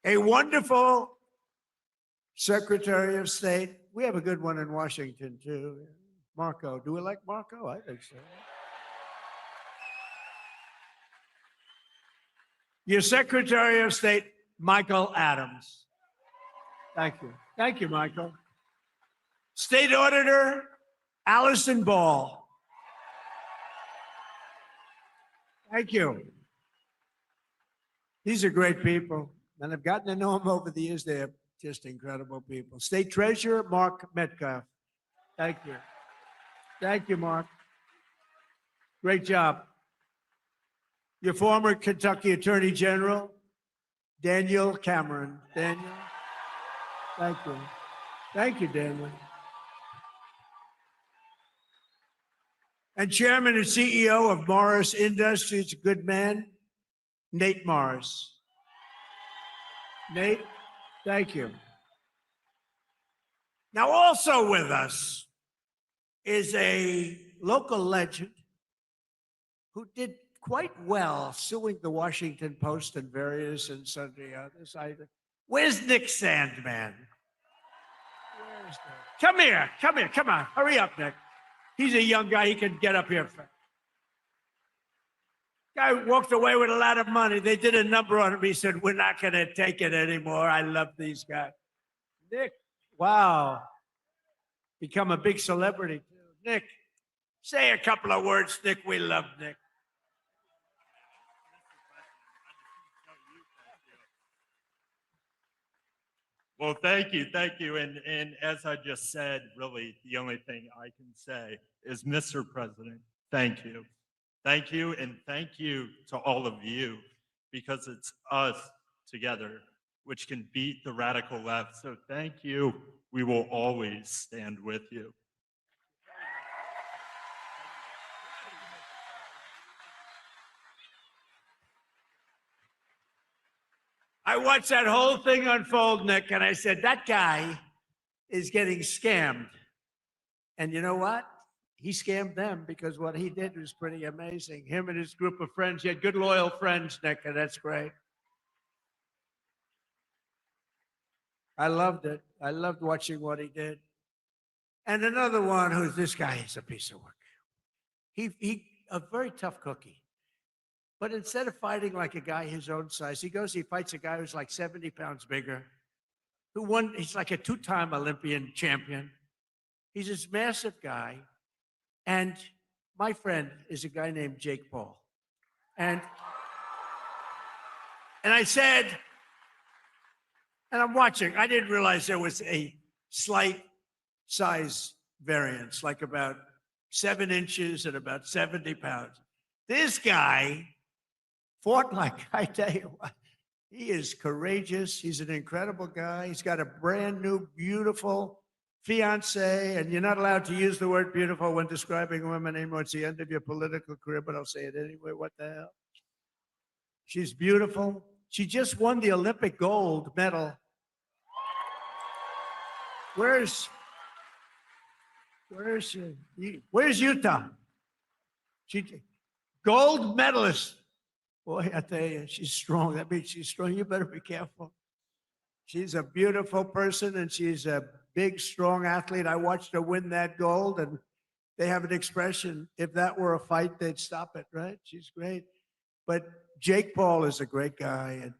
A wonderful Secretary of State. We have a good one in Washington, too. Marco. Do we like Marco? I think so. Your Secretary of State, Michael Adams. Thank you. Thank you, Michael. State Auditor, Allison Ball. Thank you. These are great people, and I've gotten to know them over the years. They're just incredible people. State Treasurer, Mark Metcalf. Thank you. Thank you, Mark. Great job. Your former Kentucky Attorney General, Daniel Cameron. Daniel, thank you. Thank you, Daniel. And Chairman and CEO of Morris Industries, a good man, Nate Morris. Nate, thank you. Now, also with us is a local legend who did quite well suing the Washington Post and various and sundry others. Where's Nick Sandman? Where's Nick? Come here, come on. Hurry up, Nick. He's a young guy. He can get up here. Guy walked away with a lot of money. They did a number on him. He said, we're not going to take it anymore. I love these guys. Nick, wow. Become a big celebrity, too. Nick, say a couple of words, Nick. We love Nick. Well, thank you. And as I just said, really, the only thing I can say is, Mr. President, thank you. Thank you, and thank you to all of you, because it's us together which can beat the radical left. So thank you. We will always stand with you. I watched that whole thing unfold, Nick, and I said, that guy is getting scammed. And you know what? He scammed them, because what he did was pretty amazing. Him and his group of friends. He had good, loyal friends, Nick, and that's great. I loved it. I loved watching what he did. And another one who's this guy is a piece of work. He a very tough cookie. But instead of fighting like a guy his own size, he fights a guy who's like 70 pounds bigger, who won. He's like a two-time Olympian champion. He's this massive guy. And my friend is a guy named Jake Paul. And I said, and I'm watching, I didn't realize there was a slight size variance, like about 7 inches and about 70 pounds. This guy fought like, I tell you what, he is courageous. He's an incredible guy. He's got a brand new, beautiful fiance, and you're not allowed to use the word beautiful when describing women anymore. It's the end of your political career, but I'll say it anyway. What the hell? She's beautiful. She just won the Olympic gold medal. Where's she? Where's Utah? She gold medalist Boy, I tell you, she's strong. That means she's strong. You better be careful. She's a beautiful person and she's a big, strong athlete. I watched her win that gold, and they have an expression, if that were a fight, they'd stop it, right? She's great. But Jake Paul is a great guy. And,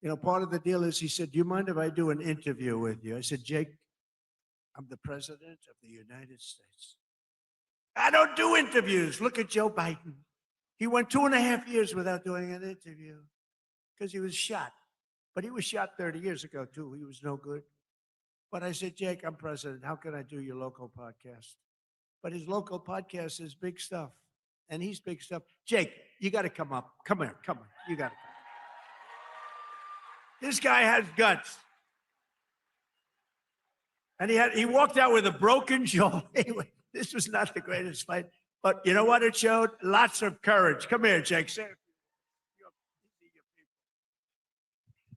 you know, part of the deal is he said, do you mind if I do an interview with you? I said, Jake, I'm the president of the United States. I don't do interviews. Look at Joe Biden. He went 2.5 years without doing an interview because he was shot. But he was shot 30 years ago, too. He was no good. But I said, Jake, I'm president. How can I do your local podcast? But his local podcast is big stuff. And he's big stuff. Jake, you got to come up. Come here. Come on. You got to come. This guy has guts. And he walked out with a broken jaw. Anyway, this was not the greatest fight. But you know what it showed? Lots of courage. Come here, Jake.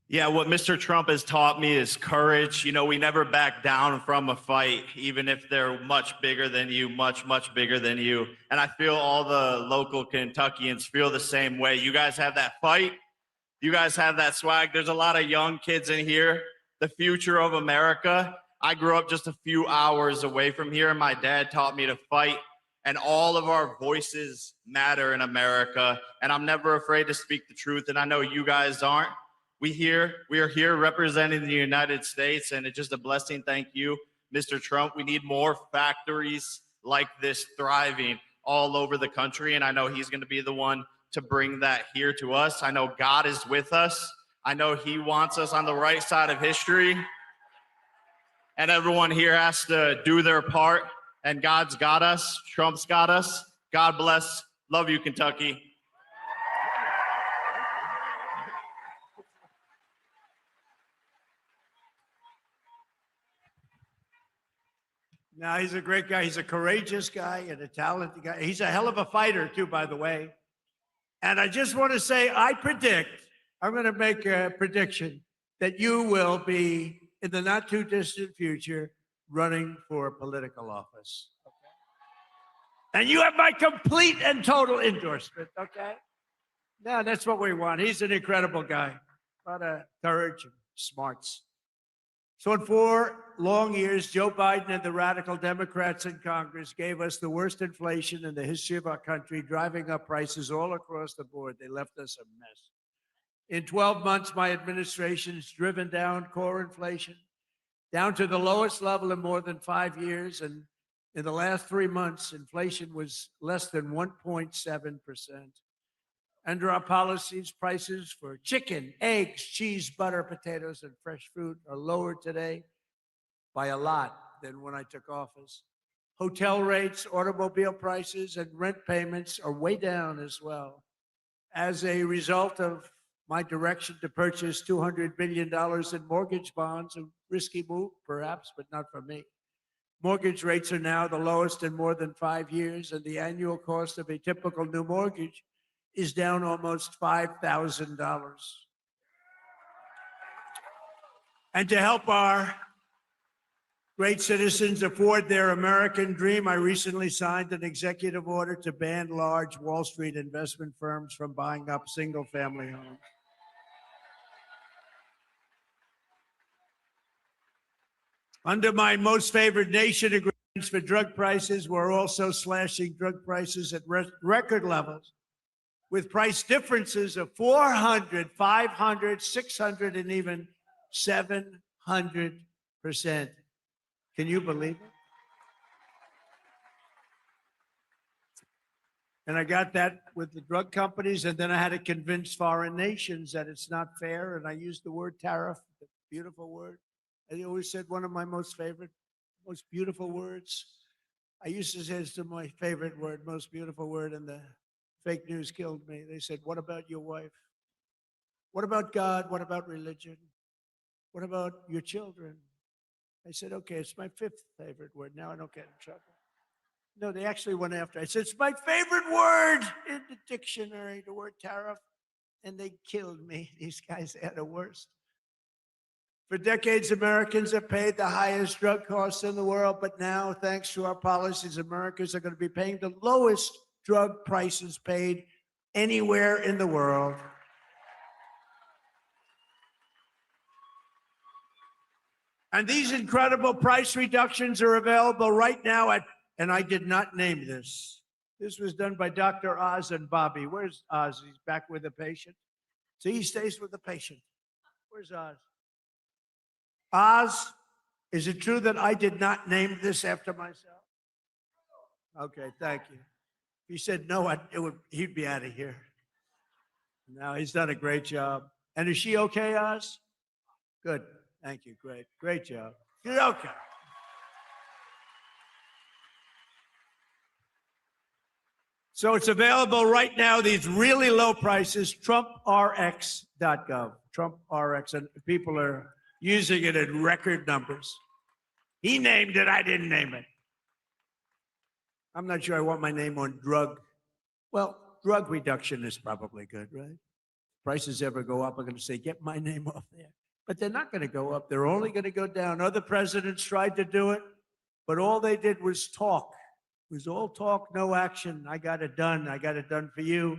Yeah, what Mr. Trump has taught me is courage. You know, we never back down from a fight, even if they're much bigger than you, much, much bigger than you. And I feel all the local Kentuckians feel the same way. You guys have that fight. You guys have that swag. There's a lot of young kids in here, the future of America. I grew up just a few hours away from here, and my dad taught me to fight. And all of our voices matter in America. And I'm never afraid to speak the truth. And I know you guys aren't. We are here representing the United States, and it's just a blessing. Thank you, Mr. Trump. We need more factories like this thriving all over the country, and I know he's going to be the one to bring that here to us. I know God is with us. I know he wants us on the right side of history, and everyone here has to do their part, and God's got us. Trump's got us. God bless. Love you, Kentucky. No, he's a great guy. He's a courageous guy and a talented guy. He's a hell of a fighter, too, by the way. And I just want to say, I'm going to make a prediction that you will be, in the not too distant future, running for political office. Okay? And you have my complete and total endorsement, okay? No, that's what we want. He's an incredible guy. A lot of courage and smarts. So in 4 long years, Joe Biden and the radical Democrats in Congress gave us the worst inflation in the history of our country, driving up prices all across the board. They left us a mess. In 12 months, my administration has driven down core inflation down to the lowest level in more than 5 years. And in the last 3 months, inflation was less than 1.7%. Under our policies, prices for chicken, eggs, cheese, butter, potatoes, and fresh fruit are lower today by a lot than when I took office. Hotel rates, automobile prices, and rent payments are way down as well. As a result of my direction to purchase $200 billion in mortgage bonds, a risky move, perhaps, but not for me. Mortgage rates are now the lowest in more than 5 years, and the annual cost of a typical new mortgage is down almost $5,000. And to help our great citizens afford their American dream, I recently signed an executive order to ban large Wall Street investment firms from buying up single-family homes. Under my most favored nation agreements for drug prices, we're also slashing drug prices at record levels, with price differences of 400, 500, 600, and even 700%. Can you believe it? And I got that with the drug companies, and then I had to convince foreign nations that it's not fair, and I used the word tariff, the beautiful word. I always said one of my most favorite, most beautiful words. I used to say it's my favorite word, most beautiful word, and the fake news killed me. They said, what about your wife? What about God? What about religion? What about your children? I said, okay, it's my 5th favorite word. Now I don't get in trouble. No, they actually went after. I said, it's my favorite word in the dictionary, the word tariff. And they killed me. These guys are the worst. For decades, Americans have paid the highest drug costs in the world. But now, thanks to our policies, Americans are going to be paying the lowest drug prices paid anywhere in the world. And these incredible price reductions are available right now at, and I did not name this. This was done by Dr. Oz and Bobby. Where's Oz? He's back with a patient. So he stays with the patient. Where's Oz? Oz, is it true that I did not name this after myself? Okay, thank you. If he said no, he'd be out of here. No, he's done a great job. And is she okay, Oz? Good. Thank you. Great. Great job. You're okay. So it's available right now, these really low prices, TrumpRx.gov. TrumpRx, and people are using it in record numbers. He named it, I didn't name it. I'm not sure I want my name on drug. Well, drug reduction is probably good, right? Prices ever go up, I'm going to say, get my name off there. But they're not going to go up. They're only going to go down. Other presidents tried to do it, but all they did was talk. It was all talk, no action. I got it done. I got it done for you.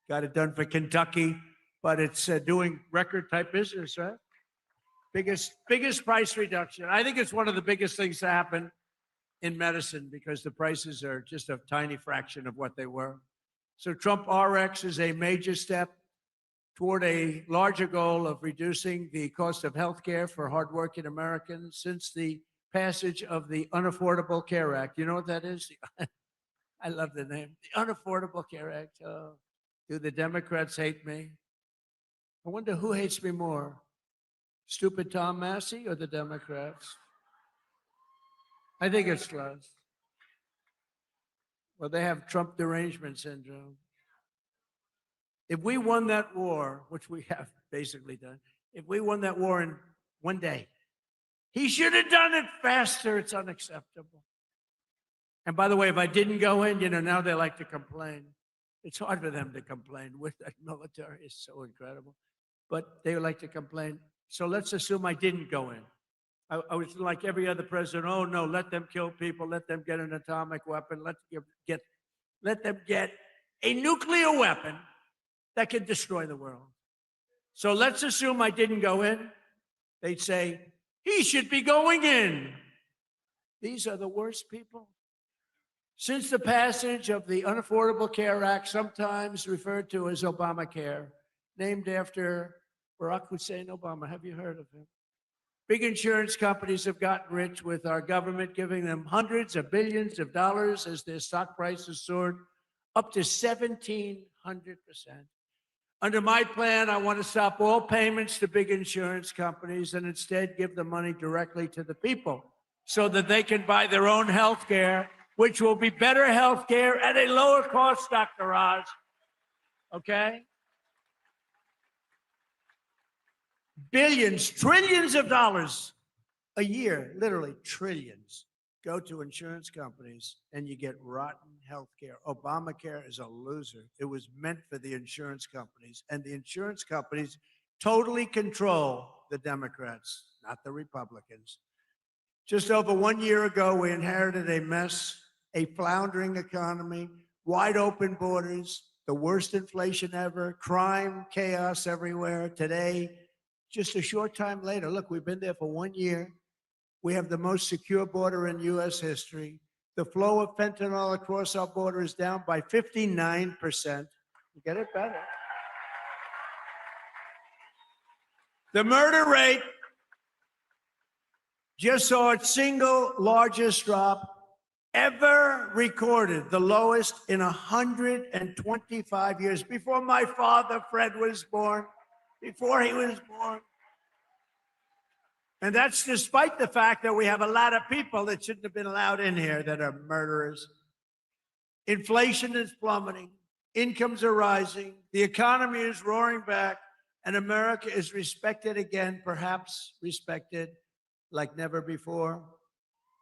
Got it done for Kentucky. But it's doing record type business, right? Biggest price reduction. I think it's one of the biggest things to happen in medicine because the prices are just a tiny fraction of what they were. So Trump RX is a major step toward a larger goal of reducing the cost of health care for hardworking Americans since the passage of the Unaffordable Care Act. You know what that is? I love the name. The Unaffordable Care Act. Oh, do the Democrats hate me? I wonder who hates me more, stupid Tom Massey or the Democrats? I think it's us. Well, they have Trump derangement syndrome. If we won that war, which we have basically done, if we won that war in one day, he should have done it faster. It's unacceptable. And by the way, if I didn't go in, now they like to complain. It's hard for them to complain with that military. It's so incredible. But they like to complain. So let's assume I didn't go in. I was like every other president. Oh, no, let them kill people. Let them get an atomic weapon. Let them get a nuclear weapon that can destroy the world. So let's assume I didn't go in. They'd say, he should be going in. These are the worst people. Since the passage of the Unaffordable Care Act, sometimes referred to as Obamacare, named after Barack Hussein Obama. Have you heard of him? Big insurance companies have gotten rich with our government giving them hundreds of billions of dollars as their stock prices soared up to 1,700%. Under my plan, I want to stop all payments to big insurance companies and instead give the money directly to the people so that they can buy their own health care, which will be better health care at a lower cost, Dr. Oz. Okay? Billions, trillions of dollars a year, literally trillions, go to insurance companies and you get rotten health care. Obamacare is a loser. It was meant for the insurance companies, and the insurance companies totally control the Democrats, not the Republicans. Just over 1 year ago, we inherited a mess, a floundering economy, wide open borders, the worst inflation ever, crime, chaos everywhere. Today, just a short time later, look, we've been there for 1 year. We have the most secure border in U.S. history. The flow of fentanyl across our border is down by 59%. You get it better. The murder rate just saw its single largest drop ever recorded, the lowest in 125 years, before my father, Fred, was born, before he was born. And that's despite the fact that we have a lot of people that shouldn't have been allowed in here that are murderers. Inflation is plummeting. Incomes are rising. The economy is roaring back. And America is respected again, perhaps respected like never before.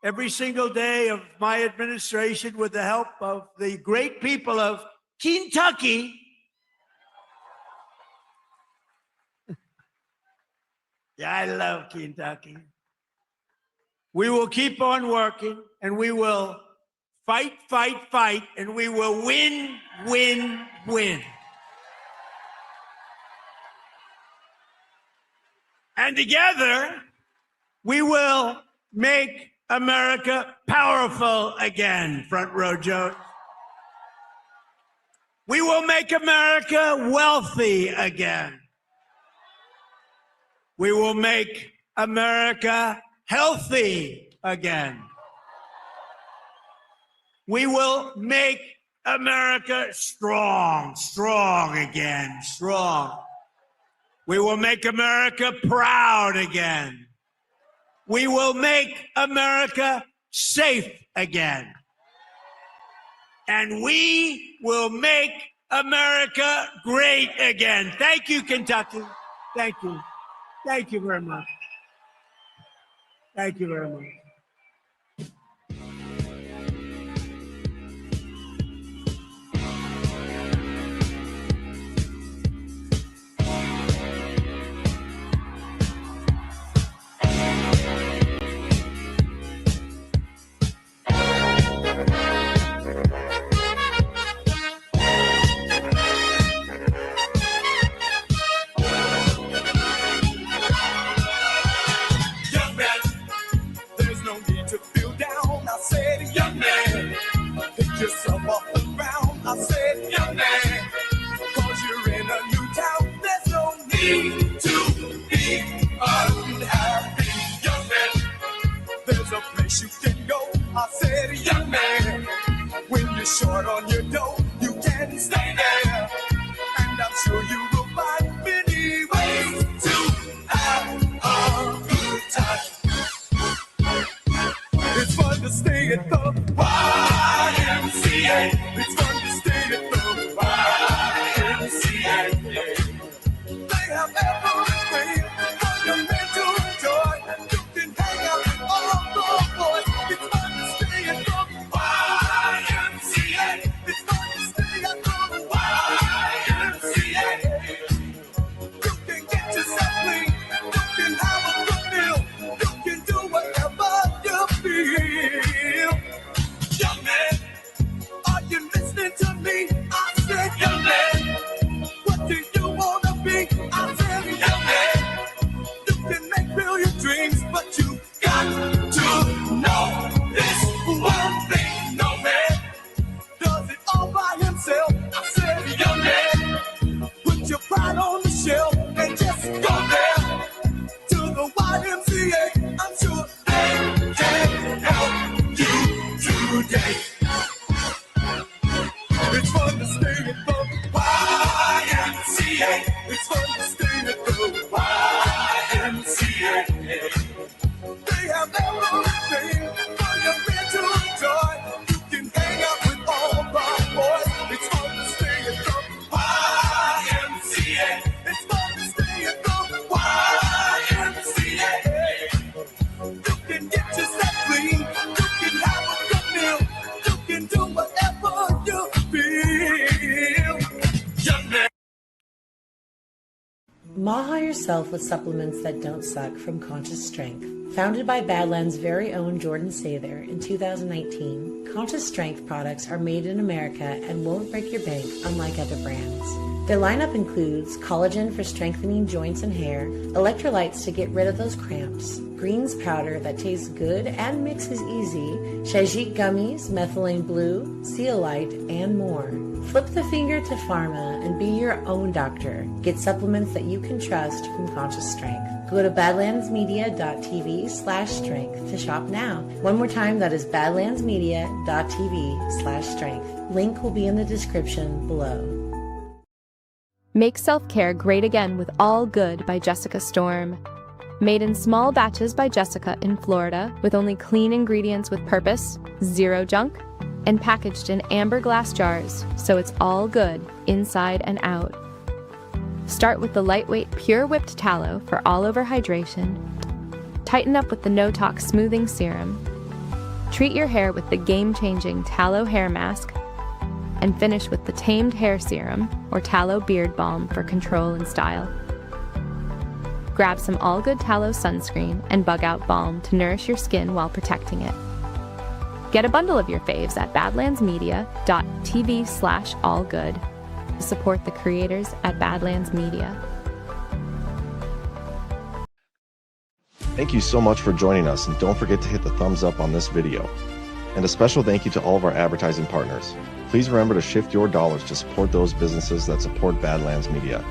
Every single day of my administration, with the help of the great people of Kentucky, yeah, I love Kentucky. We will keep on working, and we will fight, fight, fight, and we will win, win, win. And together, we will make America powerful again, front row Joe. We will make America wealthy again. We will make America healthy again. We will make America strong again, strong. We will make America proud again. We will make America safe again. And we will make America great again. Thank you, Kentucky. Thank you. Thank you very much. Thank you very much. Young man, there's no need to feel down. I said, young man, pick yourself off the ground. I said, young man, cause you're in a new town. There's no need to be unhappy. Young man, there's a place you can go. I said, young man, when you're short on your dough, you can stay there. And I'm sure you will find many ways to have a good time. It's fun to stay at the YMCA. It's fun to stay at the YMCA. They have everything for your mental joy. You can hang out with all the boys. It's fun to stay at the YMCA. It's fun to stay at the YMCA. You can get yourself clean. You can have a good meal. You can do whatever you feel. Young man, are you listening to me? I said, young man, what do you want to be? I said, young man, you can make brilliant dreams, but you got to know this one thing. No man does it all by himself. I said, young man, put your pride on the shelf and just go there to the YMCA. I'm sure they can help you today. It's fun to stay at the YMCA. It's fun to stay at the YMCA. They have everything for your mental joy. You can hang out with all the boys. It's fun to stay at the YMCA. It's fun to stay at the YMCA. You can get yourself clean. You can have a good meal. You can do whatever you feel. Young man. Maha yourself with supplements that don't suck from Conscious Strength. Founded by Badlands' very own Jordan Sather in 2019, Conscious Strength products are made in America and won't break your bank unlike other brands. Their lineup includes collagen for strengthening joints and hair, electrolytes to get rid of those cramps, greens powder that tastes good and mixes easy, Shajik gummies, methylene blue, zeolite, and more. Flip the finger to pharma and be your own doctor. Get supplements that you can trust from Conscious Strength. Go to badlandsmedia.tv/strength to shop now. One more time, that is badlandsmedia.tv/strength. Link will be in the description below. Make self-care great again with All Good by Jessica Storm. Made in small batches by Jessica in Florida with only clean ingredients with purpose, zero junk, and packaged in amber glass jars, so it's all good inside and out. Start with the lightweight pure whipped tallow for all-over hydration. Tighten up with the No-Talk smoothing serum. Treat your hair with the game-changing tallow hair mask, and finish with the tamed hair serum or tallow beard balm for control and style. Grab some All Good tallow sunscreen and bug out balm to nourish your skin while protecting it. Get a bundle of your faves at badlandsmedia.tv/allgood to support the creators at Badlands Media. Thank you so much for joining us, and don't forget to hit the thumbs up on this video. And a special thank you to all of our advertising partners. Please remember to shift your dollars to support those businesses that support Badlands Media.